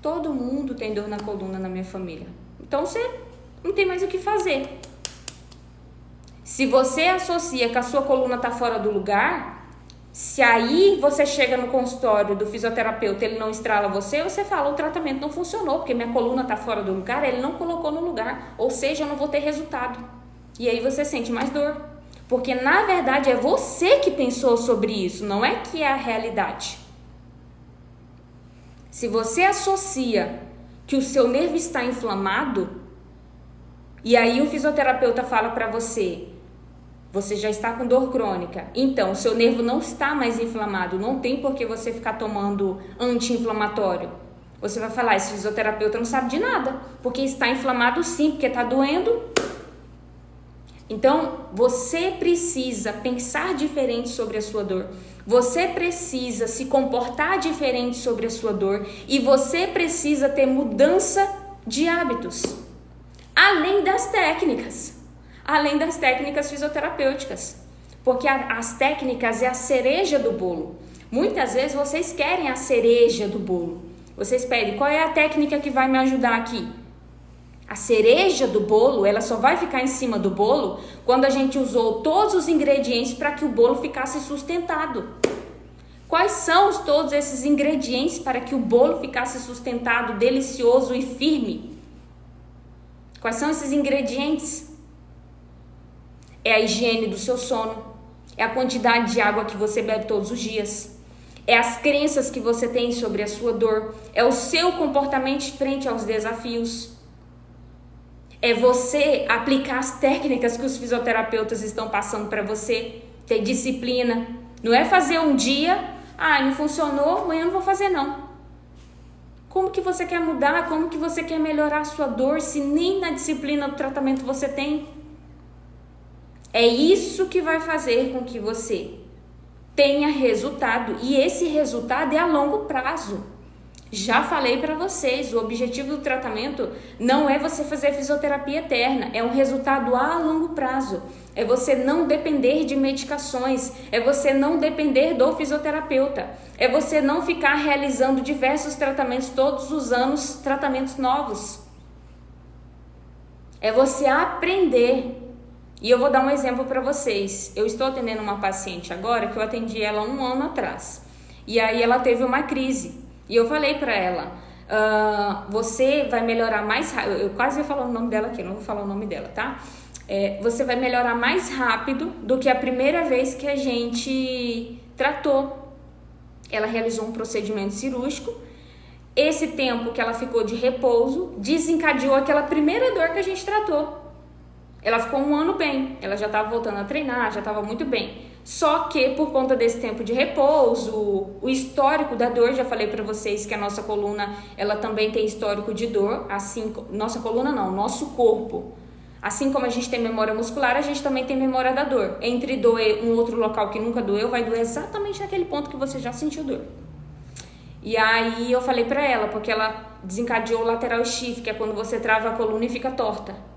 todo mundo tem dor na coluna na minha família. Então você não tem mais o que fazer. Se você associa que a sua coluna está fora do lugar, se aí você chega no consultório do fisioterapeuta, ele não estrala você, você fala, o tratamento não funcionou, porque minha coluna está fora do lugar, ele não colocou no lugar, ou seja, eu não vou ter resultado. E aí você sente mais dor, porque na verdade é você que pensou sobre isso, não é que é a realidade. Se você associa que o seu nervo está inflamado, e aí o fisioterapeuta fala para você, você já está com dor crônica, então o seu nervo não está mais inflamado, não tem por que você ficar tomando anti-inflamatório. Você vai falar, esse fisioterapeuta não sabe de nada, porque está inflamado sim, porque está doendo. Então, você precisa pensar diferente sobre a sua dor, você precisa se comportar diferente sobre a sua dor e você precisa ter mudança de hábitos, além das técnicas fisioterapêuticas, porque as técnicas é a cereja do bolo. Muitas vezes vocês querem a cereja do bolo, vocês pedem, qual é a técnica que vai me ajudar aqui? A cereja do bolo, ela só vai ficar em cima do bolo quando a gente usou todos os ingredientes para que o bolo ficasse sustentado. Quais são todos esses ingredientes para que o bolo ficasse sustentado, delicioso e firme? Quais são esses ingredientes? é a higiene do seu sono, é a quantidade de água que você bebe todos os dias, é as crenças que você tem sobre a sua dor, é o seu comportamento frente aos desafios, é você aplicar as técnicas que os fisioterapeutas estão passando para você, ter disciplina. Não é fazer um dia, não funcionou, amanhã não vou fazer não. Como que você quer mudar? Como que você quer melhorar a sua dor se nem na disciplina do tratamento você tem? É isso que vai fazer com que você tenha resultado, e esse resultado é a longo prazo. Já falei para vocês, o objetivo do tratamento não é você fazer fisioterapia eterna, é um resultado a longo prazo. É você não depender de medicações, é você não depender do fisioterapeuta, é você não ficar realizando diversos tratamentos todos os anos, tratamentos novos. É você aprender. E eu vou dar um exemplo para vocês. Eu estou atendendo uma paciente agora que eu atendi ela 1 ano atrás. E aí ela teve uma crise. E eu falei para ela, você vai melhorar mais rápido. Eu quase ia falar o nome dela aqui, não vou falar o nome dela, tá? Você vai melhorar mais rápido do que a primeira vez que a gente tratou. Ela realizou um procedimento cirúrgico. Esse tempo que ela ficou de repouso desencadeou aquela primeira dor que a gente tratou. Ela ficou 1 ano bem, ela já estava voltando a treinar, já estava muito bem. Só que por conta desse tempo de repouso, o histórico da dor, já falei para vocês que a nossa coluna, ela também tem histórico de dor, assim, nossa coluna não, nosso corpo. Assim como a gente tem memória muscular, a gente também tem memória da dor. Entre doer um outro local que nunca doeu, vai doer exatamente naquele ponto que você já sentiu dor. E aí eu falei para ela, porque ela desencadeou o lateral stiff, que é quando você trava a coluna e fica torta.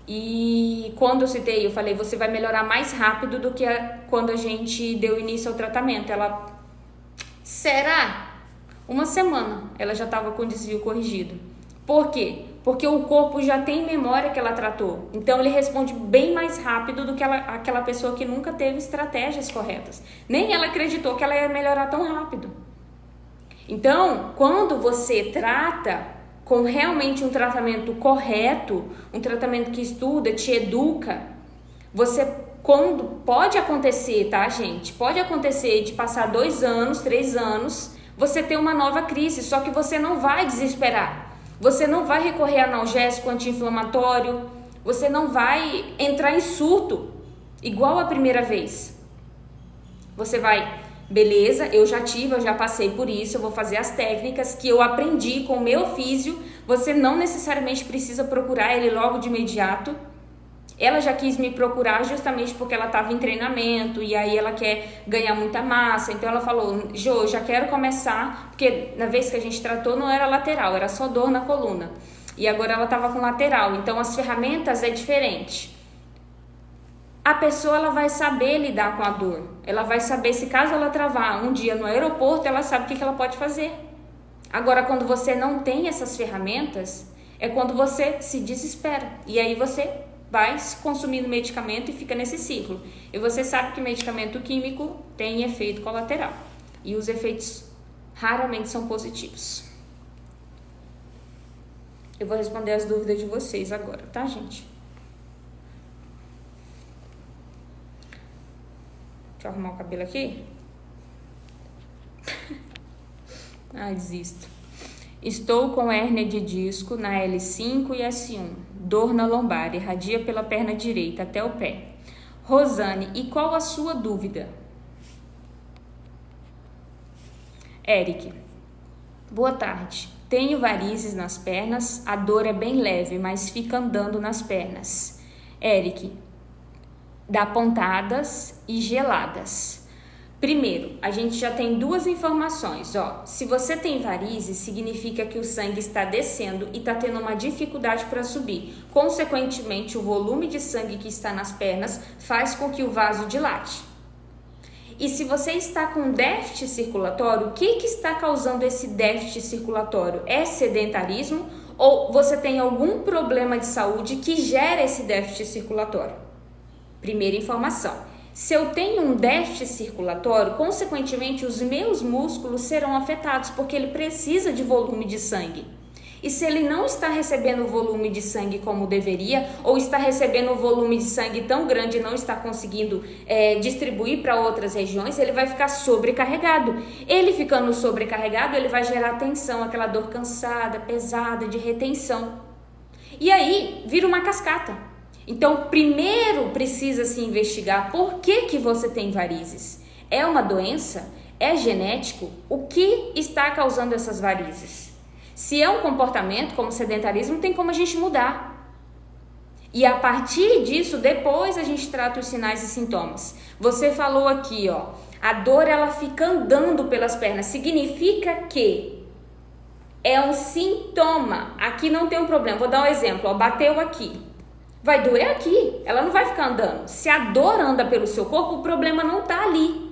E quando eu citei, eu falei, você vai melhorar mais rápido do que quando a gente deu início ao tratamento. Ela, será? 1 semana ela já estava com o desvio corrigido. Por quê? Porque o corpo já tem memória que ela tratou. Então ele responde bem mais rápido do que aquela pessoa que nunca teve estratégias corretas. Nem ela acreditou que ela ia melhorar tão rápido. Então, quando você trata com realmente um tratamento correto, um tratamento que estuda, te educa, pode acontecer, tá, gente? Pode acontecer de passar 2 anos, 3 anos, você ter uma nova crise, só que você não vai desesperar. Você não vai recorrer a analgésico, anti-inflamatório, você não vai entrar em surto, igual a primeira vez. Você vai, beleza, eu já passei por isso, eu vou fazer as técnicas que eu aprendi com o meu físio. Você não necessariamente precisa procurar ele logo de imediato. Ela já quis me procurar justamente porque ela estava em treinamento e aí ela quer ganhar muita massa. Então ela falou, Jô, já quero começar, porque na vez que a gente tratou não era lateral, era só dor na coluna. E agora ela estava com lateral, então as ferramentas é diferente. A pessoa ela vai saber lidar com a dor. Ela vai saber, se caso ela travar um dia no aeroporto, ela sabe o que ela pode fazer. Agora, quando você não tem essas ferramentas, é quando você se desespera. E aí você vai consumindo medicamento e fica nesse ciclo. E você sabe que medicamento químico tem efeito colateral. E os efeitos raramente são positivos. Eu vou responder as dúvidas de vocês agora, tá, gente? Deixa eu arrumar o cabelo aqui. Desisto. Estou com hérnia de disco na L5 e S1. Dor na lombar, irradia pela perna direita até o pé. Rosane, e qual a sua dúvida? Eric, boa tarde. Tenho varizes nas pernas, a dor é bem leve, mas fica andando nas pernas. Eric, dá pontadas e geladas. Primeiro, a gente já tem 2 informações, se você tem varizes, significa que o sangue está descendo e está tendo uma dificuldade para subir. Consequentemente, o volume de sangue que está nas pernas faz com que o vaso dilate. E se você está com déficit circulatório, o que está causando esse déficit circulatório? É sedentarismo ou você tem algum problema de saúde que gera esse déficit circulatório? Primeira informação. Se eu tenho um déficit circulatório, consequentemente os meus músculos serão afetados porque ele precisa de volume de sangue. E se ele não está recebendo o volume de sangue como deveria, ou está recebendo um volume de sangue tão grande e não está conseguindo distribuir para outras regiões, ele vai ficar sobrecarregado. Ele ficando sobrecarregado, ele vai gerar tensão, aquela dor cansada, pesada, de retenção. E aí, vira uma cascata. Então, primeiro precisa se investigar por que você tem varizes. É uma doença? É genético? O que está causando essas varizes? Se é um comportamento como sedentarismo, tem como a gente mudar. E a partir disso, depois a gente trata os sinais e sintomas. Você falou aqui, ó, a dor ela fica andando pelas pernas. Significa que é um sintoma. Aqui não tem um problema. Vou dar um exemplo, ó, bateu aqui. Vai doer aqui, ela não vai ficar andando. Se a dor anda pelo seu corpo, o problema não está ali.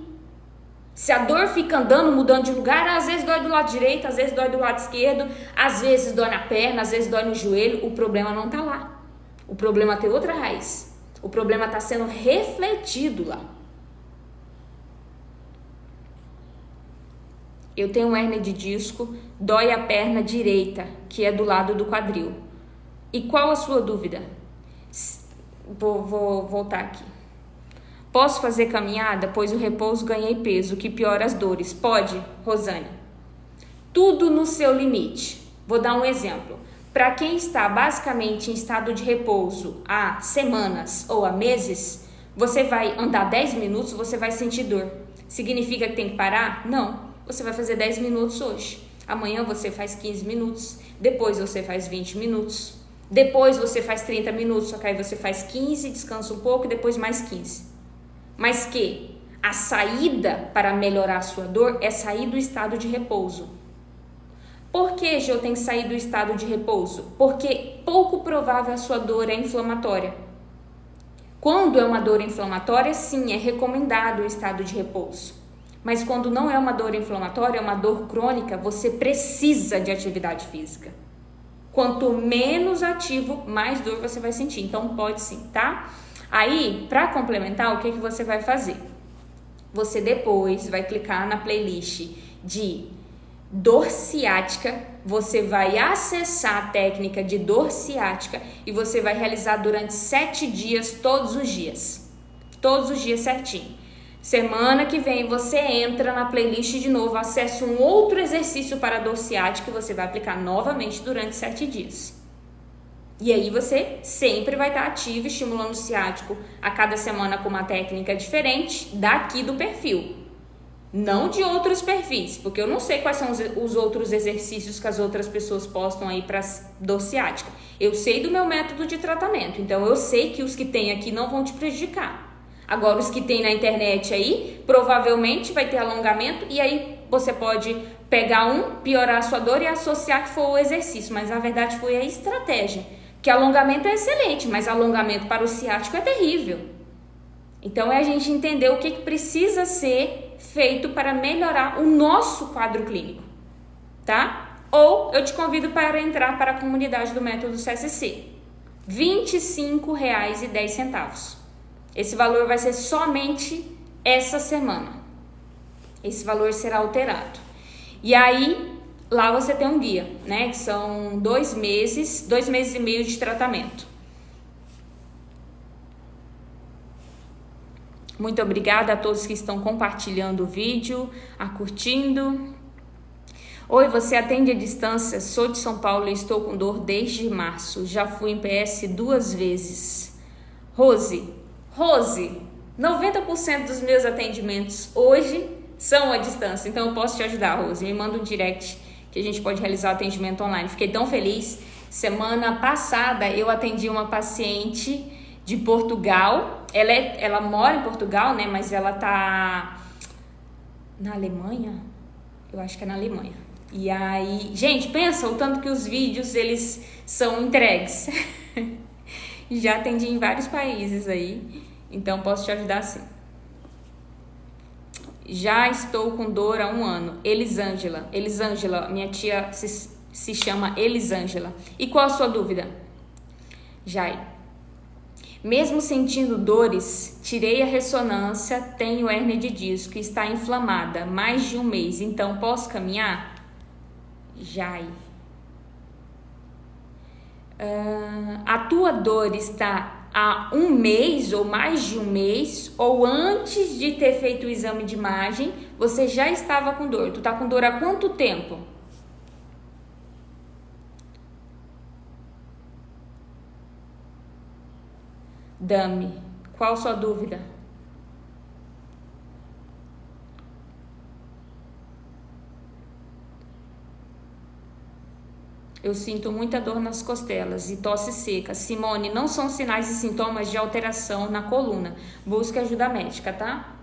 Se a dor fica andando, mudando de lugar, às vezes dói do lado direito, às vezes dói do lado esquerdo, às vezes dói na perna, às vezes dói no joelho, o problema não está lá. O problema tem outra raiz. O problema está sendo refletido lá. Eu tenho uma hérnia de disco, dói a perna direita, que é do lado do quadril. E qual a sua dúvida? Vou voltar aqui. Posso fazer caminhada, pois o repouso ganhei peso, que piora as dores. Pode, Rosane? Tudo no seu limite. Vou dar um exemplo. Para quem está basicamente em estado de repouso há semanas ou há meses, você vai andar 10 minutos, você vai sentir dor. Significa que tem que parar? Não. Você vai fazer 10 minutos hoje. Amanhã você faz 15 minutos. Depois você faz 20 minutos. Depois você faz 30 minutos, só que aí você faz 15, descansa um pouco e depois mais 15. Mas que a saída para melhorar a sua dor é sair do estado de repouso. Por que eu tenho que sair do estado de repouso? Porque pouco provável a sua dor é inflamatória. Quando é uma dor inflamatória, sim, é recomendado o estado de repouso. Mas quando não é uma dor inflamatória, é uma dor crônica, você precisa de atividade física. Quanto menos ativo, mais dor você vai sentir. Então pode sim, tá? Aí, para complementar, o que você vai fazer? Você depois vai clicar na playlist de dor ciática, você vai acessar a técnica de dor ciática e você vai realizar durante 7 dias, todos os dias certinho. Semana que vem você entra na playlist de novo, acessa um outro exercício para dor ciática e você vai aplicar novamente durante 7 dias. E aí você sempre vai estar ativo, estimulando o ciático a cada semana com uma técnica diferente daqui do perfil. Não de outros perfis, porque eu não sei quais são os outros exercícios que as outras pessoas postam aí para dor ciática. Eu sei do meu método de tratamento, então eu sei que os que tem aqui não vão te prejudicar. Agora, os que tem na internet aí, provavelmente vai ter alongamento e aí você pode pegar um, piorar a sua dor e associar que foi o exercício, mas na verdade foi a estratégia. Que alongamento é excelente, mas alongamento para o ciático é terrível. Então é a gente entender o que precisa ser feito para melhorar o nosso quadro clínico, tá? Ou eu te convido para entrar para a comunidade do método CSC. R$ 25,10. Esse valor vai ser somente essa semana. Esse valor será alterado. E aí, lá você tem um guia, né? Que são 2 meses e meio de tratamento. Muito obrigada a todos que estão compartilhando o vídeo, curtindo. Oi, você atende à distância? Sou de São Paulo e estou com dor desde março. Já fui em PS 2 vezes. Rose, 90% dos meus atendimentos hoje são à distância. Então eu posso te ajudar, Rose. Me manda um direct que a gente pode realizar o atendimento online. Fiquei tão feliz. Semana passada eu atendi uma paciente de Portugal. Ela mora em Portugal, né? Mas ela tá na Alemanha. Eu acho que é na Alemanha. E aí, gente, pensa o tanto que os vídeos eles são entregues. Já atendi em vários países aí. Então posso te ajudar sim. Já estou com dor há 1 ano. Elisângela, minha tia se chama Elisângela. E qual a sua dúvida? Jai. Mesmo sentindo dores, tirei a ressonância, tenho hérnia de disco, está inflamada, mais de 1 mês, então posso caminhar? Jai. A tua dor está há um mês ou mais de um mês, ou antes de ter feito o exame de imagem, você já estava com dor. Tu tá com dor há quanto tempo? Dami, qual sua dúvida? Eu sinto muita dor nas costelas e tosse seca. Simone, não são sinais e sintomas de alteração na coluna. Busque ajuda médica, tá?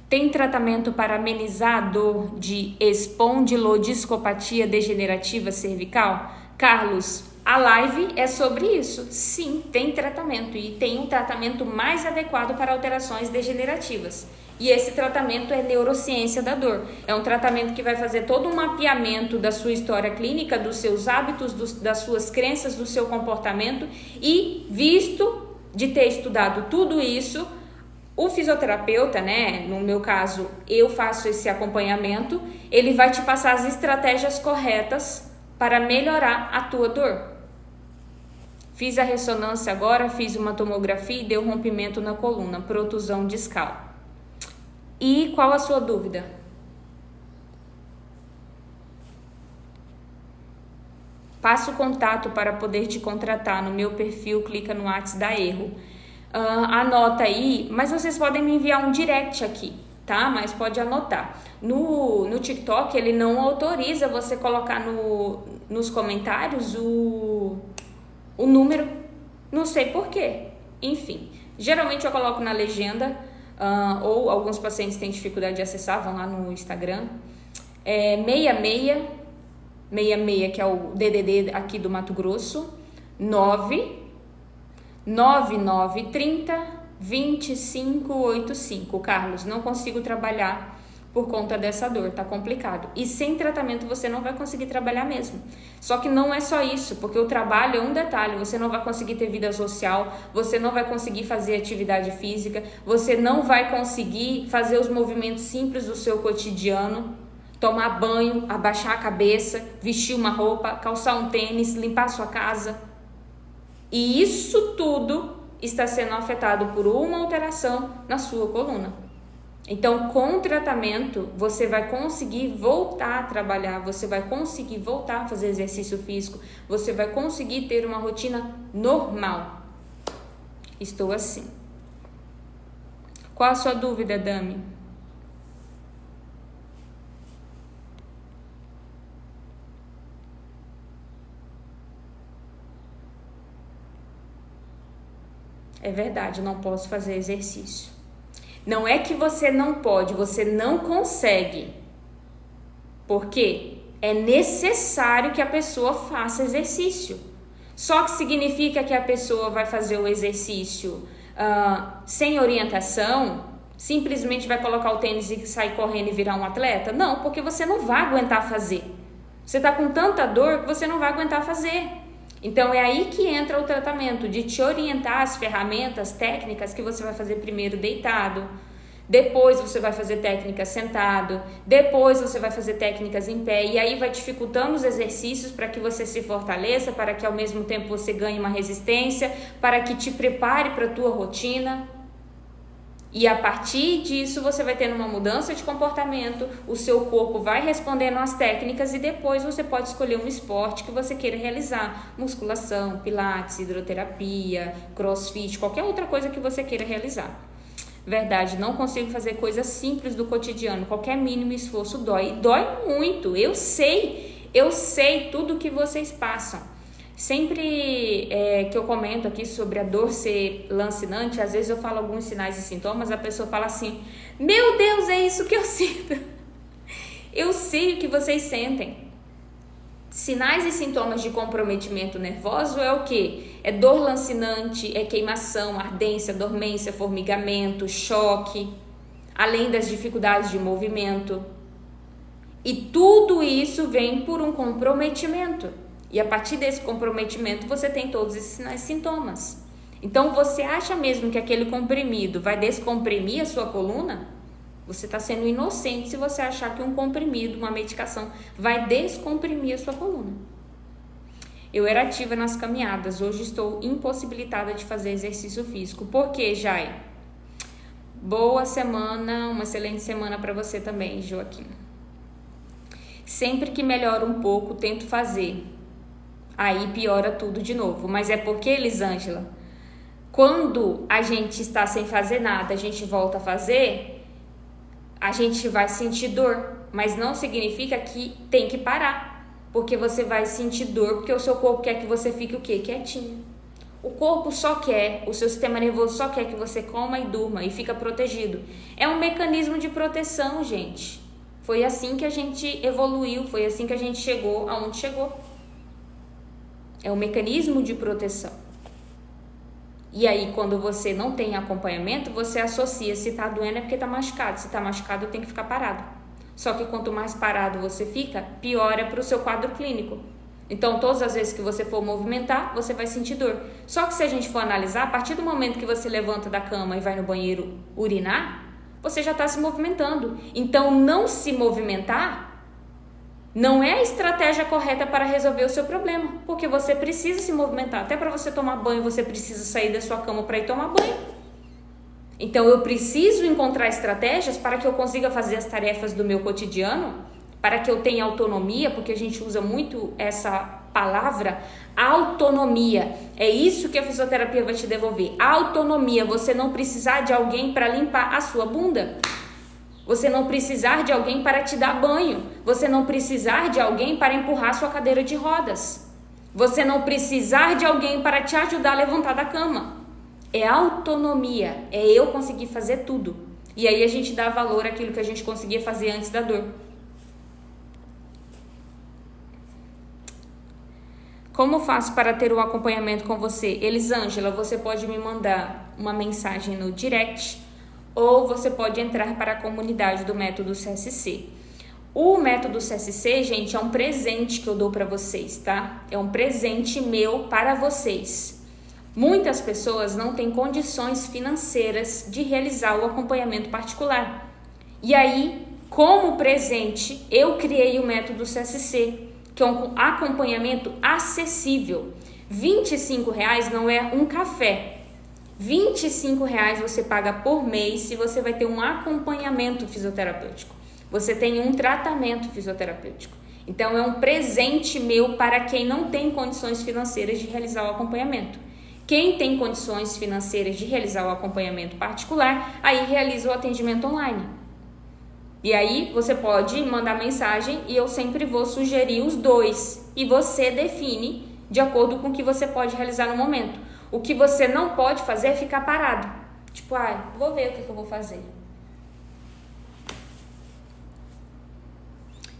Tem tratamento para amenizar a dor de espondilodiscopatia degenerativa cervical? Carlos, a live é sobre isso. Sim, tem tratamento e tem um tratamento mais adequado para alterações degenerativas. E esse tratamento é neurociência da dor. É um tratamento que vai fazer todo um mapeamento da sua história clínica, dos seus hábitos, das suas crenças, do seu comportamento. E visto de ter estudado tudo isso, o fisioterapeuta, né, no meu caso, eu faço esse acompanhamento, ele vai te passar as estratégias corretas para melhorar a tua dor. Fiz a ressonância agora, fiz uma tomografia e deu rompimento na coluna, protusão discal. E qual a sua dúvida? Passa o contato para poder te contratar no meu perfil, clica no WhatsApp, dá erro. Anota aí, mas vocês podem me enviar um direct aqui, tá? Mas pode anotar. No TikTok ele não autoriza você colocar nos comentários o número, não sei porquê. Enfim, geralmente eu coloco na legenda, ou alguns pacientes têm dificuldade de acessar, vão lá no Instagram. 66, que é o DDD aqui do Mato Grosso, 99930-2585. Carlos, não consigo trabalhar por conta dessa dor, tá complicado. E sem tratamento você não vai conseguir trabalhar mesmo. Só que não é só isso, porque o trabalho é um detalhe, você não vai conseguir ter vida social, você não vai conseguir fazer atividade física, você não vai conseguir fazer os movimentos simples do seu cotidiano, tomar banho, abaixar a cabeça, vestir uma roupa, calçar um tênis, limpar sua casa. E isso tudo está sendo afetado por uma alteração na sua coluna. Então, com o tratamento, você vai conseguir voltar a trabalhar, você vai conseguir voltar a fazer exercício físico, você vai conseguir ter uma rotina normal. Estou assim. Qual a sua dúvida, Dami? É verdade, não posso fazer exercício. Não é que você não pode, você não consegue. Porque é necessário que a pessoa faça exercício. Só que significa que a pessoa vai fazer o exercício sem orientação, simplesmente vai colocar o tênis e sair correndo e virar um atleta? Não, porque você não vai aguentar fazer. Você está com tanta dor que você não vai aguentar fazer. Então, é aí que entra o tratamento, de te orientar as ferramentas, técnicas que você vai fazer primeiro deitado, depois você vai fazer técnicas sentado, depois você vai fazer técnicas em pé, e aí vai dificultando os exercícios para que você se fortaleça, para que ao mesmo tempo você ganhe uma resistência, para que te prepare para a tua rotina. E a partir disso você vai tendo uma mudança de comportamento, o seu corpo vai respondendo às técnicas e depois você pode escolher um esporte que você queira realizar. Musculação, pilates, hidroterapia, crossfit, qualquer outra coisa que você queira realizar. Verdade, não consigo fazer coisas simples do cotidiano, qualquer mínimo esforço dói. E dói muito, eu sei tudo que vocês passam. Sempre que eu comento aqui sobre a dor ser lancinante, às vezes eu falo alguns sinais e sintomas, a pessoa fala assim: meu Deus, é isso que eu sinto. Eu sei o que vocês sentem. Sinais e sintomas de comprometimento nervoso é o quê? É dor lancinante, é queimação, ardência, dormência, formigamento, choque, além das dificuldades de movimento. E tudo isso vem por um comprometimento. E a partir desse comprometimento você tem todos esses sinais e sintomas. Então você acha mesmo que aquele comprimido vai descomprimir a sua coluna? Você está sendo inocente se você achar que um comprimido, uma medicação, vai descomprimir a sua coluna. Eu era ativa nas caminhadas, hoje estou impossibilitada de fazer exercício físico. Por quê, Jai? Boa semana, uma excelente semana para você também, Joaquim. Sempre que melhora um pouco, tento fazer. Aí piora tudo de novo. Mas é porque, Elisângela, quando a gente está sem fazer nada, a gente volta a fazer, a gente vai sentir dor. Mas não significa que tem que parar. Porque você vai sentir dor, porque o seu corpo quer que você fique o quê? Quietinho. O corpo só quer, o seu sistema nervoso só quer que você coma e durma e fica protegido. É um mecanismo de proteção, gente. Foi assim que a gente evoluiu, foi assim que a gente chegou aonde chegou. É um mecanismo de proteção. E aí, quando você não tem acompanhamento, você associa se tá doendo é porque tá machucado. Se tá machucado, tem que ficar parado. Só que quanto mais parado você fica, pior é para o seu quadro clínico. Então, todas as vezes que você for movimentar, você vai sentir dor. Só que se a gente for analisar, a partir do momento que você levanta da cama e vai no banheiro urinar, você já está se movimentando. Então, não se movimentar não é a estratégia correta para resolver o seu problema. Porque você precisa se movimentar. Até para você tomar banho, você precisa sair da sua cama para ir tomar banho. Então, eu preciso encontrar estratégias para que eu consiga fazer as tarefas do meu cotidiano, para que eu tenha autonomia, porque a gente usa muito essa palavra, autonomia. É isso que a fisioterapia vai te devolver. Autonomia, você não precisar de alguém para limpar a sua bunda. Você não precisar de alguém para te dar banho. Você não precisar de alguém para empurrar sua cadeira de rodas. Você não precisar de alguém para te ajudar a levantar da cama. É autonomia, é eu conseguir fazer tudo. E aí a gente dá valor àquilo que a gente conseguia fazer antes da dor. Como faço para ter um acompanhamento com você? Elisângela, você pode me mandar uma mensagem no direct ou você pode entrar para a comunidade do Método CSC. O Método CSC, gente, é um presente que eu dou para vocês, tá? É um presente meu para vocês. Muitas pessoas não têm condições financeiras de realizar o acompanhamento particular. E aí, como presente, eu criei o Método CSC, que é um acompanhamento acessível. R$25 não é um café. R$25 você paga por mês se você vai ter um acompanhamento fisioterapêutico. Você tem um tratamento fisioterapêutico. Então, é um presente meu para quem não tem condições financeiras de realizar o acompanhamento. Quem tem condições financeiras de realizar o acompanhamento particular, aí realiza o atendimento online. E aí você pode mandar mensagem e eu sempre vou sugerir os dois. E você define de acordo com o que você pode realizar no momento. O que você não pode fazer é ficar parado. Tipo, vou ver o que eu vou fazer.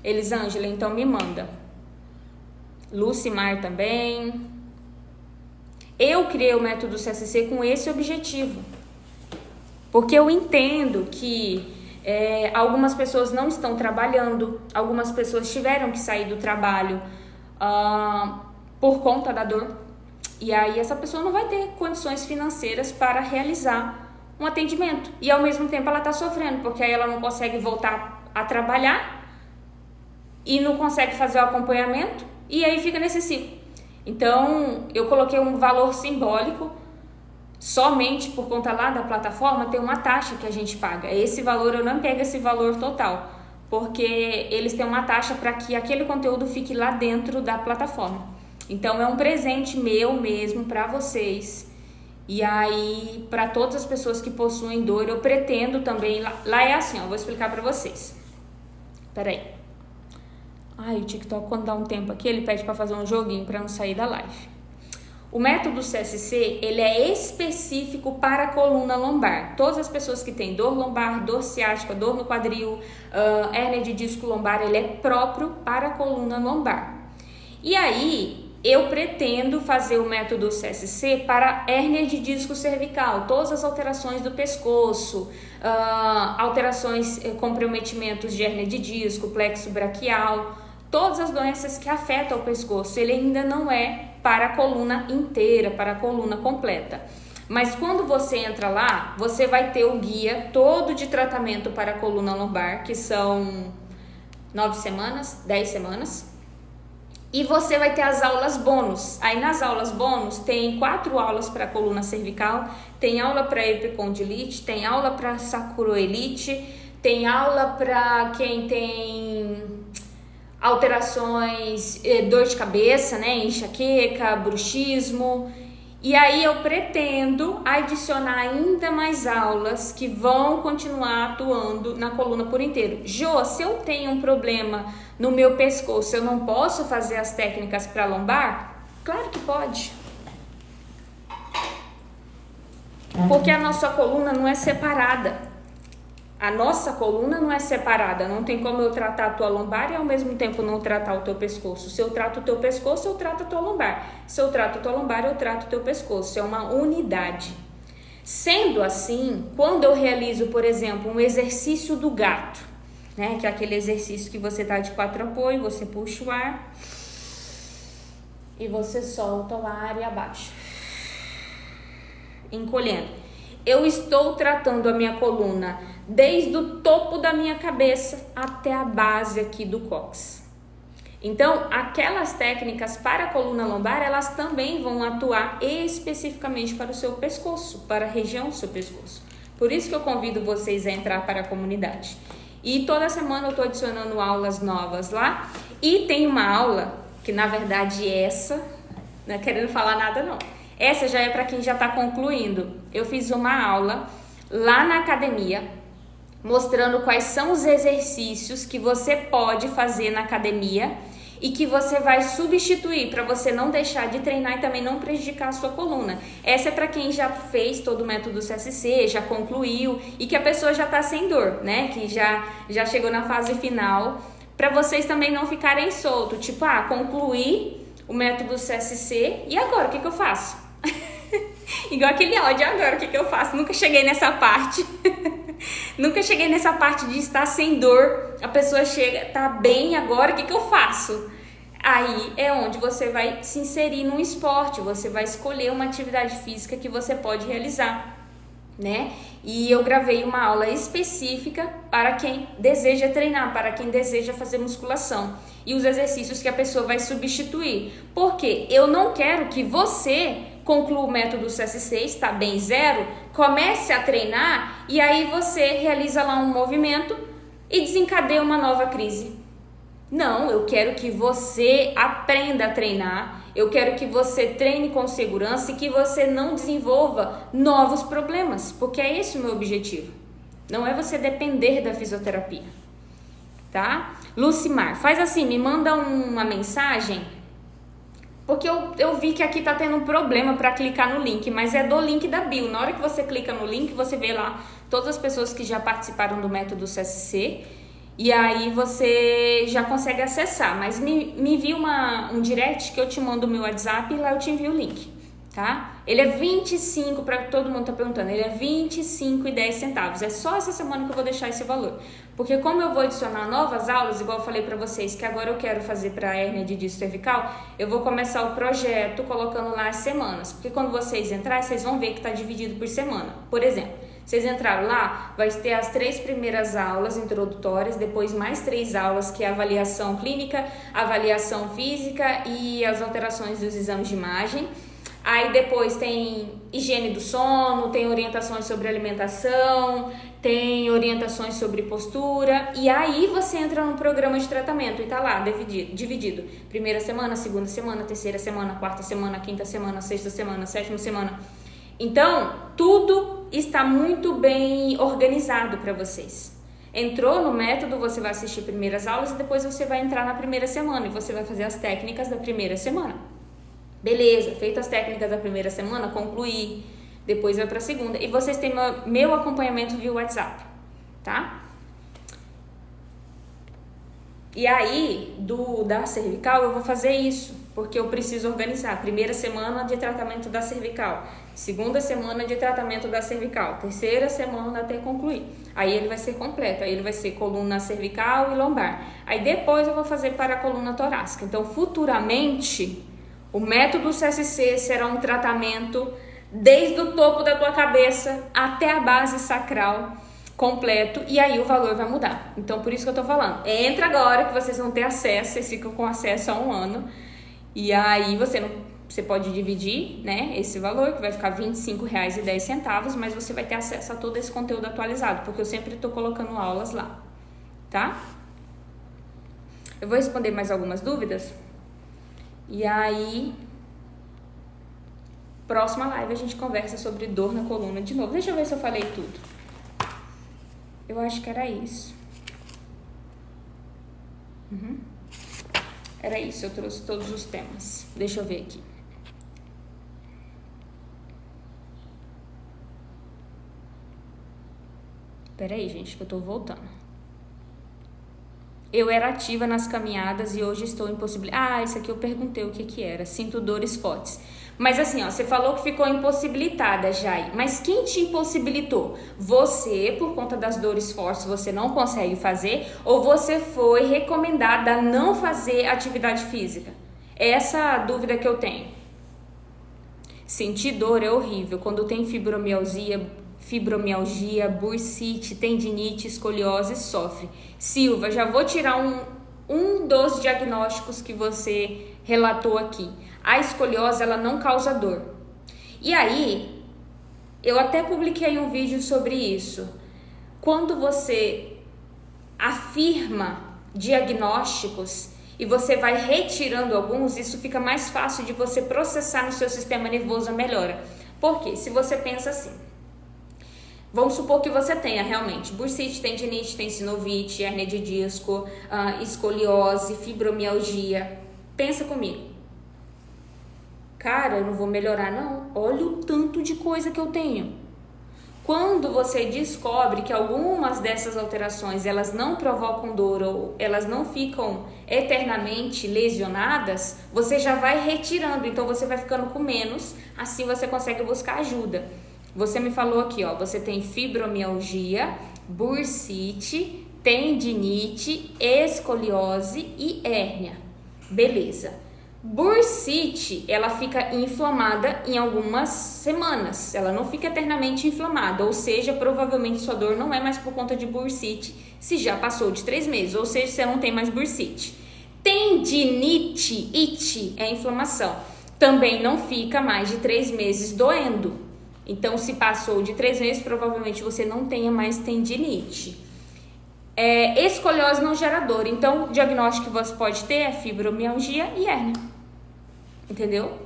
Elisângela, então me manda. Lucimar também. Eu criei o Método CSC com esse objetivo, porque eu entendo que algumas pessoas não estão trabalhando, algumas pessoas tiveram que sair do trabalho por conta da dor, e aí essa pessoa não vai ter condições financeiras para realizar um atendimento, e ao mesmo tempo ela está sofrendo, porque aí ela não consegue voltar a trabalhar e não consegue fazer o acompanhamento, e aí fica nesse ciclo. Então, eu coloquei um valor simbólico, somente por conta lá da plataforma, tem uma taxa que a gente paga. Esse valor, eu não pego esse valor total, porque eles têm uma taxa para que aquele conteúdo fique lá dentro da plataforma. Então, é um presente meu mesmo para vocês. E aí, para todas as pessoas que possuem dor, eu pretendo também... Lá é assim, vou explicar para vocês. Peraí. O TikTok, quando dá um tempo aqui, ele pede para fazer um joguinho para não sair da live. O método CSC, ele é específico para a coluna lombar. Todas as pessoas que têm dor lombar, dor ciática, dor no quadril, hérnia de disco lombar, ele é próprio para a coluna lombar. E aí, eu pretendo fazer o método CSC para hérnia de disco cervical, todas as alterações do pescoço, alterações, comprometimentos de hérnia de disco, plexo braquial, todas as doenças que afetam o pescoço. Ele ainda não é para a coluna inteira, para a coluna completa. Mas quando você entra lá, você vai ter o guia todo de tratamento para a coluna lombar, que são 9 semanas, 10 semanas. E você vai ter as aulas bônus. Aí nas aulas bônus tem 4 aulas para coluna cervical, tem aula para epicondilite, tem aula para sacroelite, tem aula para quem tem alterações, dor de cabeça, né, enxaqueca, bruxismo. E aí eu pretendo adicionar ainda mais aulas que vão continuar atuando na coluna por inteiro. Jô, se eu tenho um problema no meu pescoço, eu não posso fazer as técnicas para lombar? Claro que pode. Porque a nossa coluna não é separada. A nossa coluna não é separada, não tem como eu tratar a tua lombar e ao mesmo tempo não tratar o teu pescoço. Se eu trato o teu pescoço, eu trato a tua lombar. Se eu trato a tua lombar, eu trato o teu pescoço. É uma unidade. Sendo assim, quando eu realizo, por exemplo, um exercício do gato, né, que é aquele exercício que você tá de 4 apoio, você puxa o ar e você solta o ar e abaixa, encolhendo. Eu estou tratando a minha coluna desde o topo da minha cabeça até a base aqui do cóccix. Então, aquelas técnicas para a coluna lombar, elas também vão atuar especificamente para o seu pescoço, para a região do seu pescoço. Por isso que eu convido vocês a entrar para a comunidade. E toda semana eu estou adicionando aulas novas lá. E tem uma aula, que na verdade essa, não é querendo falar nada não, essa já é para quem já está concluindo. Eu fiz uma aula lá na academia, mostrando quais são os exercícios que você pode fazer na academia e que você vai substituir para você não deixar de treinar e também não prejudicar a sua coluna. Essa é para quem já fez todo o método CSC, já concluiu e que a pessoa já está sem dor, né? Que já chegou na fase final, para vocês também não ficarem soltos. Tipo, concluí o método CSC e agora o que eu faço? Igual aquele áudio, agora o que eu faço? Nunca cheguei nessa parte. Nunca cheguei nessa parte de estar sem dor. A pessoa chega, tá bem, agora o que eu faço? Aí é onde você vai se inserir num esporte, você vai escolher uma atividade física que você pode realizar, né? E eu gravei uma aula específica para quem deseja treinar, para quem deseja fazer musculação e os exercícios que a pessoa vai substituir. Porque eu não quero que você conclua o método CSC, está bem zero, comece a treinar e aí você realiza lá um movimento e desencadeia uma nova crise. Não, eu quero que você aprenda a treinar, eu quero que você treine com segurança e que você não desenvolva novos problemas, porque é esse o meu objetivo. Não é você depender da fisioterapia, tá? Lucimar, faz assim, me manda uma mensagem, porque eu vi que aqui tá tendo um problema para clicar no link, mas é do link da bio. Na hora que você clica no link, você vê lá todas as pessoas que já participaram do método CSC, e aí você já consegue acessar, mas me envia um direct que eu te mando o meu WhatsApp e lá eu te envio o link, tá? Ele é 25, para todo mundo tá perguntando, ele é 25,10 centavos. É só essa semana que eu vou deixar esse valor. Porque como eu vou adicionar novas aulas, igual eu falei para vocês, que agora eu quero fazer para hérnia de disco cervical, eu vou começar o projeto colocando lá as semanas. Porque quando vocês entrarem, vocês vão ver que tá dividido por semana. Por exemplo, vocês entraram lá, vai ter as 3 primeiras aulas introdutórias, depois mais 3 aulas, que é avaliação clínica, avaliação física e as alterações dos exames de imagem. Aí depois tem higiene do sono, tem orientações sobre alimentação, tem orientações sobre postura. E aí você entra no programa de tratamento e tá lá dividido. Primeira semana, segunda semana, terceira semana, quarta semana, quinta semana, sexta semana, sétima semana. Então, tudo está muito bem organizado para vocês. Entrou no método, você vai assistir primeiras aulas e depois você vai entrar na primeira semana e você vai fazer as técnicas da primeira semana. Beleza, feitas as técnicas da primeira semana, concluir, depois vai para a segunda. E vocês têm meu acompanhamento via WhatsApp, tá? E aí, da cervical, eu vou fazer isso, porque eu preciso organizar. Primeira semana de tratamento da cervical, segunda semana de tratamento da cervical, terceira semana até concluir. Aí ele vai ser completo, aí ele vai ser coluna cervical e lombar. Aí depois eu vou fazer para a coluna torácica. Então, futuramente, o método CSC será um tratamento desde o topo da tua cabeça até a base sacral completo, e aí o valor vai mudar. Então, por isso que eu tô falando, entra agora que vocês vão ter acesso, vocês ficam com acesso a 1 ano, e aí você pode dividir, né, esse valor, que vai ficar R$25,10, mas você vai ter acesso a todo esse conteúdo atualizado, porque eu sempre tô colocando aulas lá, tá? Eu vou responder mais algumas dúvidas, e aí, próxima live a gente conversa sobre dor na coluna de novo. Deixa eu ver se eu falei tudo. Eu acho que era isso. Era isso, eu trouxe todos os temas. Deixa eu ver aqui. Peraí, gente, que eu tô voltando. Eu era ativa nas caminhadas e hoje estou impossibilitada. Isso aqui eu perguntei o que era. Sinto dores fortes. Mas assim, ó, você falou que ficou impossibilitada, Jai. Mas quem te impossibilitou? Você, por conta das dores fortes, você não consegue fazer? Ou você foi recomendada a não fazer atividade física? Essa é a dúvida que eu tenho. Sentir dor é horrível. Quando tem fibromialgia, bursite, tendinite, escoliose, sofre. Silva, já vou tirar um dos diagnósticos que você relatou aqui. A escoliose, ela não causa dor. E aí, eu até publiquei um vídeo sobre isso. Quando você afirma diagnósticos e você vai retirando alguns, isso fica mais fácil de você processar no seu sistema nervoso, melhora. Por quê? Se você pensa assim, vamos supor que você tenha realmente bursite, tendinite, tensinovite, hérnia de disco, escoliose, fibromialgia. Pensa comigo. Cara, eu não vou melhorar não. Olha o tanto de coisa que eu tenho. Quando você descobre que algumas dessas alterações, elas não provocam dor ou elas não ficam eternamente lesionadas, você já vai retirando. Então você vai ficando com menos, assim você consegue buscar ajuda. Você me falou aqui, ó, você tem fibromialgia, bursite, tendinite, escoliose e hérnia. Beleza. Bursite, ela fica inflamada em algumas semanas, ela não fica eternamente inflamada, ou seja, provavelmente sua dor não é mais por conta de bursite, se já passou de 3 meses, ou seja, você não tem mais bursite. Tendinite, é inflamação, também não fica mais de 3 meses doendo, então se passou de 3 meses, provavelmente você não tenha mais tendinite. Escoliose não gera dor, então o diagnóstico que você pode ter é fibromialgia e hérnia. Entendeu?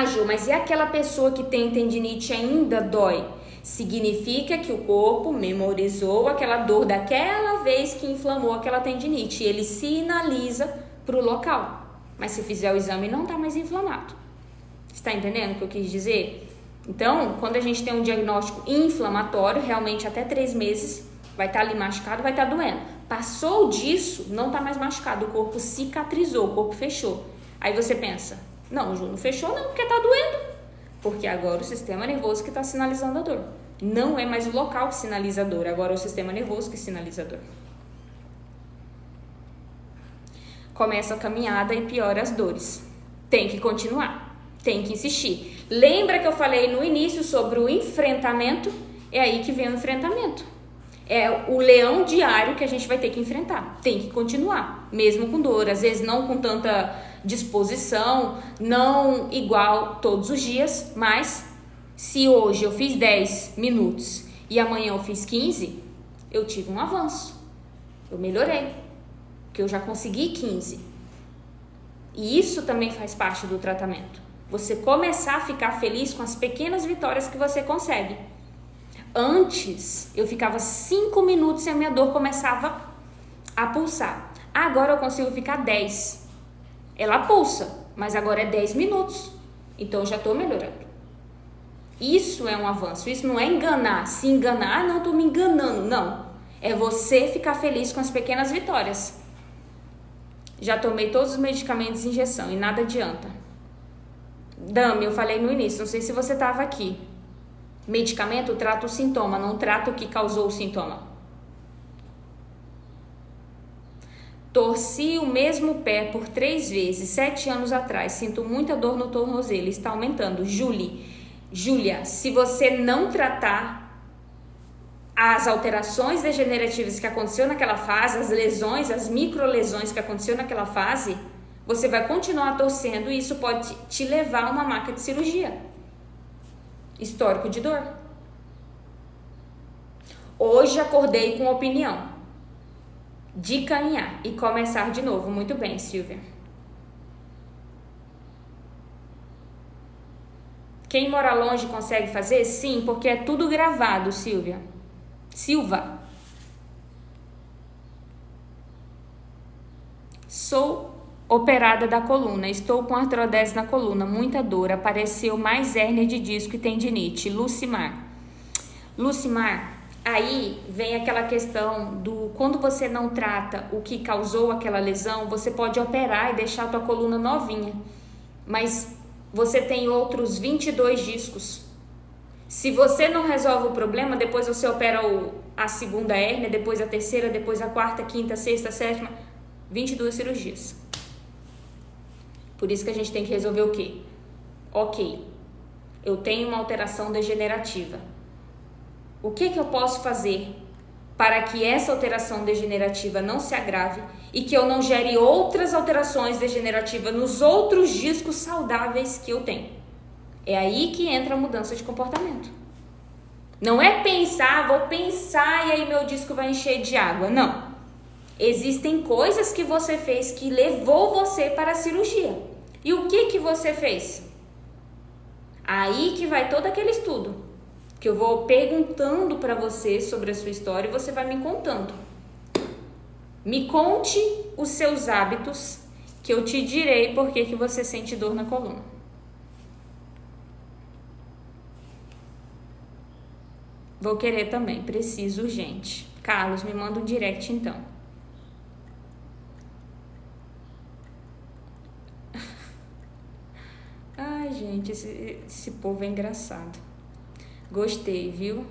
Ju, mas e aquela pessoa que tem tendinite e ainda dói? Significa que o corpo memorizou aquela dor daquela vez que inflamou aquela tendinite. Ele sinaliza para o local. Mas se fizer o exame, não está mais inflamado. Está entendendo o que eu quis dizer? Então, quando a gente tem um diagnóstico inflamatório, realmente até 3 meses, vai estar ali machucado, vai estar doendo. Passou disso, não está mais machucado, o corpo cicatrizou, o corpo fechou. Aí você pensa, não, Ju, não fechou não, porque está doendo. Porque agora o sistema nervoso que está sinalizando a dor. Não é mais o local que sinaliza a dor, agora é o sistema nervoso que sinaliza a dor. Começa a caminhada e piora as dores. Tem que continuar, tem que insistir. Lembra que eu falei no início sobre o enfrentamento? É aí que vem o enfrentamento. É o leão diário que a gente vai ter que enfrentar. Tem que continuar, mesmo com dor. Às vezes não com tanta disposição, não igual todos os dias, mas se hoje eu fiz 10 minutos e amanhã eu fiz 15, eu tive um avanço. Eu melhorei, porque eu já consegui 15. E isso também faz parte do tratamento. Você começar a ficar feliz com as pequenas vitórias que você consegue. Antes, eu ficava 5 minutos e a minha dor começava a pulsar. Agora eu consigo ficar 10. Ela pulsa, mas agora é 10 minutos. Então eu já estou melhorando. Isso é um avanço. Isso não é enganar. Se enganar, não estou me enganando. Não. É você ficar feliz com as pequenas vitórias. Já tomei todos os medicamentos de injeção e nada adianta. Dami, eu falei no início, não sei se você estava aqui. Medicamento trata o sintoma, não trata o que causou o sintoma. Torci o mesmo pé por 3 vezes, 7 anos atrás. Sinto muita dor no tornozelo, está aumentando. Julie, Júlia, se você não tratar as alterações degenerativas que aconteceu naquela fase, as lesões, as microlesões que aconteceu naquela fase, você vai continuar torcendo e isso pode te levar a uma maca de cirurgia. Histórico de dor. Hoje acordei com opinião de caminhar e começar de novo. Muito bem, Silvia. Quem mora longe consegue fazer? Sim, porque é tudo gravado, Silva. Sou operada da coluna. Estou com artrodese na coluna. Muita dor. Apareceu mais hérnia de disco e tendinite. Lucimar, aí vem aquela questão do quando você não trata o que causou aquela lesão, você pode operar e deixar a tua coluna novinha. Mas você tem outros 22 discos. Se você não resolve o problema, depois você opera a segunda hérnia, depois a terceira, depois a quarta, quinta, sexta, sétima, 22 cirurgias. Por isso que a gente tem que resolver o quê? Ok, eu tenho uma alteração degenerativa. O que eu posso fazer para que essa alteração degenerativa não se agrave e que eu não gere outras alterações degenerativas nos outros discos saudáveis que eu tenho? É aí que entra a mudança de comportamento. Não é pensar, vou pensar e aí meu disco vai encher de água. Não. Existem coisas que você fez que levou você para a cirurgia. E o que você fez? Aí que vai todo aquele estudo. Que eu vou perguntando para você sobre a sua história e você vai me contando. Me conte os seus hábitos que eu te direi por que você sente dor na coluna. Vou querer também, preciso, urgente. Carlos, me manda um direct então. Ai, gente, esse povo é engraçado. Gostei, viu?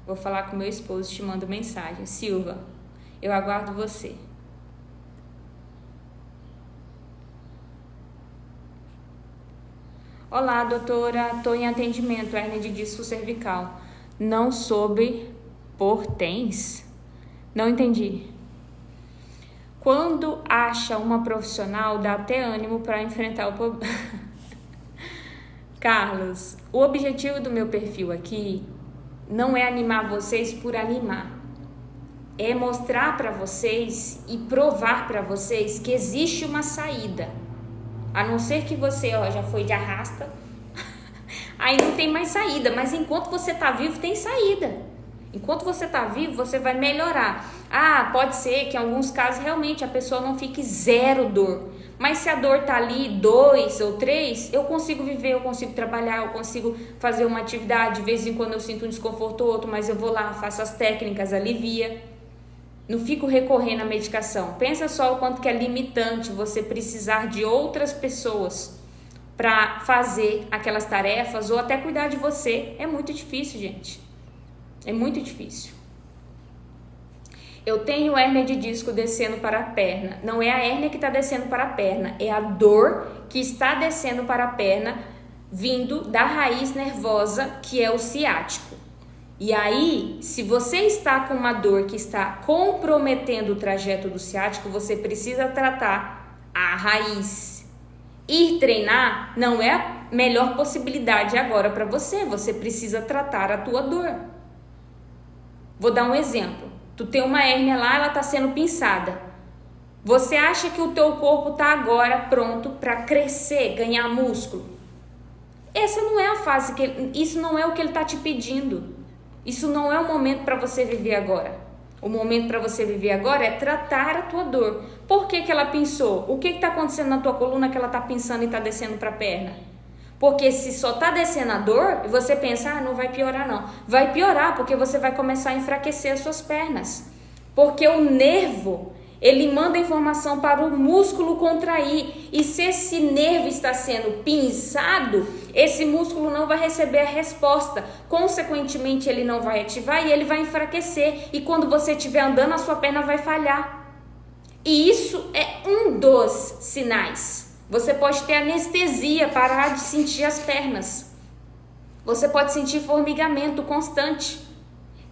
Vou falar com meu esposo, te mando mensagem. Silva, eu aguardo você. Olá, doutora. Estou em atendimento, hérnia de disco cervical. Não soube por TENS? Não entendi. Quando acha uma profissional, dá até ânimo para enfrentar o problema. Carlos, o objetivo do meu perfil aqui não é animar vocês por animar. É mostrar para vocês e provar para vocês que existe uma saída. A não ser que você já foi de arrasta, aí não tem mais saída. Mas enquanto você tá vivo, tem saída. Enquanto você tá vivo, você vai melhorar. Pode ser que em alguns casos realmente a pessoa não fique zero dor. Mas se a dor tá ali 2 ou 3, eu consigo viver, eu consigo trabalhar, eu consigo fazer uma atividade. De vez em quando eu sinto um desconforto ou outro, mas eu vou lá, faço as técnicas, alivia. Não fico recorrendo à medicação. Pensa só o quanto que é limitante você precisar de outras pessoas para fazer aquelas tarefas ou até cuidar de você. É muito difícil, gente. É muito difícil. Eu tenho hérnia de disco descendo para a perna. Não é a hérnia que está descendo para a perna, é a dor que está descendo para a perna, vindo da raiz nervosa, que é o ciático. E aí, se você está com uma dor que está comprometendo o trajeto do ciático, você precisa tratar a raiz. Ir treinar não é a melhor possibilidade agora para você. Você precisa tratar a tua dor. Vou dar um exemplo. Tu tem uma hérnia lá, ela está sendo pinçada. Você acha que o teu corpo está agora pronto para crescer, ganhar músculo? Essa não é a fase, isso não é o que ele está te pedindo. Isso não é o momento para você viver agora. O momento para você viver agora é tratar a tua dor. Por que ela pinçou? O que está acontecendo na tua coluna que ela está pinçando e está descendo para a perna? Porque se só está descendo a dor, você pensa, não vai piorar não. Vai piorar porque você vai começar a enfraquecer as suas pernas. Porque o nervo, ele manda informação para o músculo contrair. E se esse nervo está sendo pinçado, esse músculo não vai receber a resposta. Consequentemente, ele não vai ativar e ele vai enfraquecer. E quando você estiver andando, a sua perna vai falhar. E isso é um dos sinais. Você pode ter anestesia, parar de sentir as pernas. Você pode sentir formigamento constante.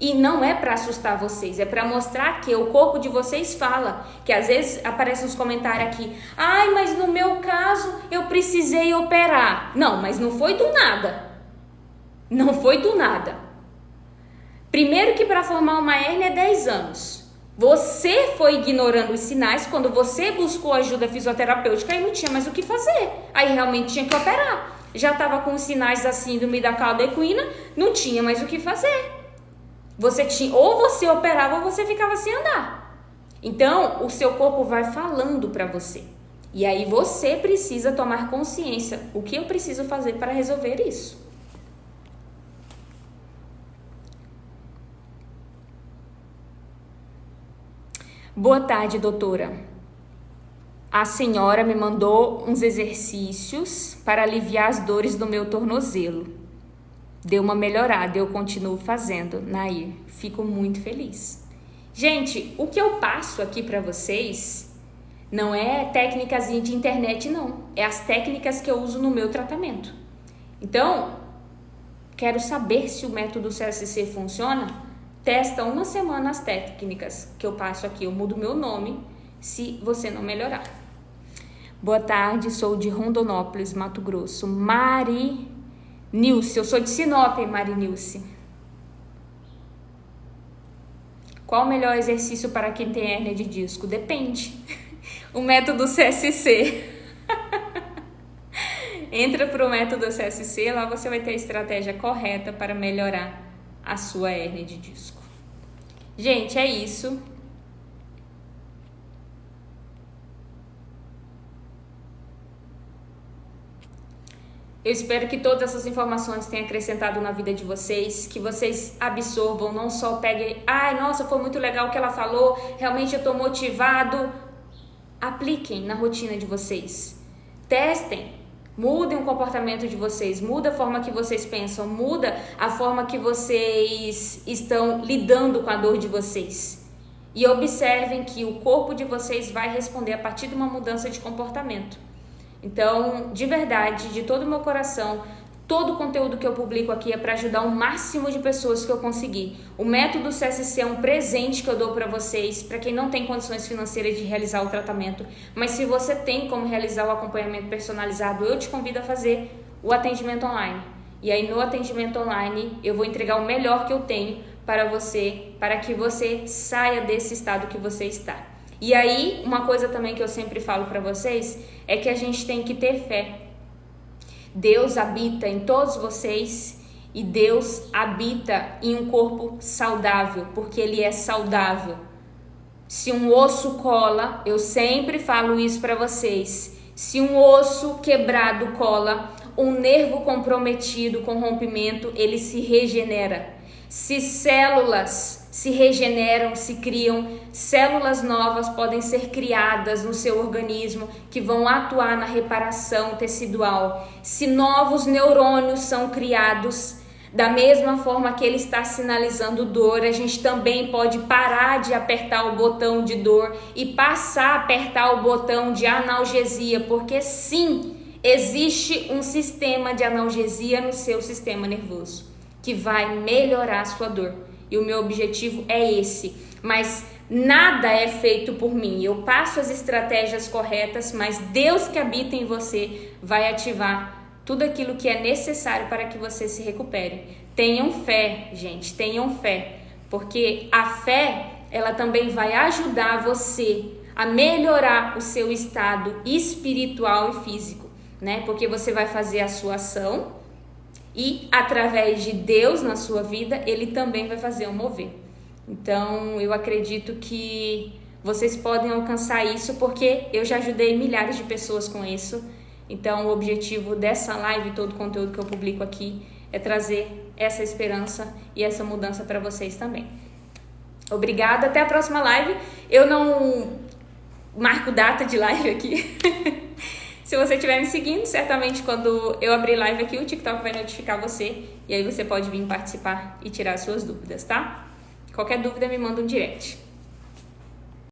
E não é para assustar vocês, é para mostrar que o corpo de vocês fala. Que às vezes aparece nos comentários aqui: ai, mas no meu caso eu precisei operar. Não, mas não foi do nada. Não foi do nada. Primeiro que para formar uma hérnia é 10 anos. Você foi ignorando os sinais quando você buscou ajuda fisioterapêutica e não tinha mais o que fazer. Aí realmente tinha que operar. Já estava com os sinais da síndrome da cauda equina, não tinha mais o que fazer. Ou você operava ou você ficava sem andar. Então, o seu corpo vai falando para você. E aí você precisa tomar consciência. O que eu preciso fazer para resolver isso? Boa tarde, doutora. A senhora me mandou uns exercícios para aliviar as dores do meu tornozelo. Deu uma melhorada, eu continuo fazendo, Nair. Fico muito feliz. Gente, o que eu passo aqui para vocês não é técnicas de internet, não. É as técnicas que eu uso no meu tratamento. Então, quero saber se o método CSC funciona? Testa uma semana as técnicas que eu passo aqui. Eu mudo meu nome se você não melhorar. Boa tarde, sou de Rondonópolis, Mato Grosso. Nilce, eu sou de Sinop, Marinilce. Qual o melhor exercício para quem tem hérnia de disco? Depende. O método CSC. Entra para o método CSC, lá você vai ter a estratégia correta para melhorar a sua hérnia de disco. Gente, é isso. Eu espero que todas essas informações tenham acrescentado na vida de vocês, que vocês absorvam, não só peguem, ai, nossa, foi muito legal o que ela falou, realmente eu estou motivado. Apliquem na rotina de vocês. Testem, mudem o comportamento de vocês, muda a forma que vocês pensam, muda a forma que vocês estão lidando com a dor de vocês. E observem que o corpo de vocês vai responder a partir de uma mudança de comportamento. Então, de verdade, de todo o meu coração, todo o conteúdo que eu publico aqui é para ajudar o máximo de pessoas que eu conseguir. O método CSC é um presente que eu dou para vocês, para quem não tem condições financeiras de realizar o tratamento. Mas se você tem como realizar o acompanhamento personalizado, eu te convido a fazer o atendimento online. E aí no atendimento online eu vou entregar o melhor que eu tenho para você, para que você saia desse estado que você está. E aí, uma coisa também que eu sempre falo para vocês é que a gente tem que ter fé. Deus habita em todos vocês e Deus habita em um corpo saudável, porque Ele é saudável. Se um osso cola, eu sempre falo isso para vocês, se um osso quebrado cola, um nervo comprometido com rompimento, ele se regenera. Se células se regeneram, se criam, células novas podem ser criadas no seu organismo que vão atuar na reparação tecidual. Se novos neurônios são criados, da mesma forma que ele está sinalizando dor, a gente também pode parar de apertar o botão de dor e passar a apertar o botão de analgesia, porque sim, existe um sistema de analgesia no seu sistema nervoso que vai melhorar a sua dor. E o meu objetivo é esse, mas nada é feito por mim. Eu passo as estratégias corretas, mas Deus que habita em você vai ativar tudo aquilo que é necessário para que você se recupere. Tenham fé, gente, tenham fé, porque a fé, ela também vai ajudar você a melhorar o seu estado espiritual e físico, né? Porque você vai fazer a sua ação e através de Deus na sua vida, Ele também vai fazer o mover. Então, eu acredito que vocês podem alcançar isso, porque eu já ajudei milhares de pessoas com isso. Então, o objetivo dessa live, todo o conteúdo que eu publico aqui, é trazer essa esperança e essa mudança para vocês também. Obrigada, até a próxima live. Eu não marco data de live aqui. Se você estiver me seguindo, certamente quando eu abrir live aqui, o TikTok vai notificar você. E aí você pode vir participar e tirar suas dúvidas, tá? Qualquer dúvida, me manda um direct.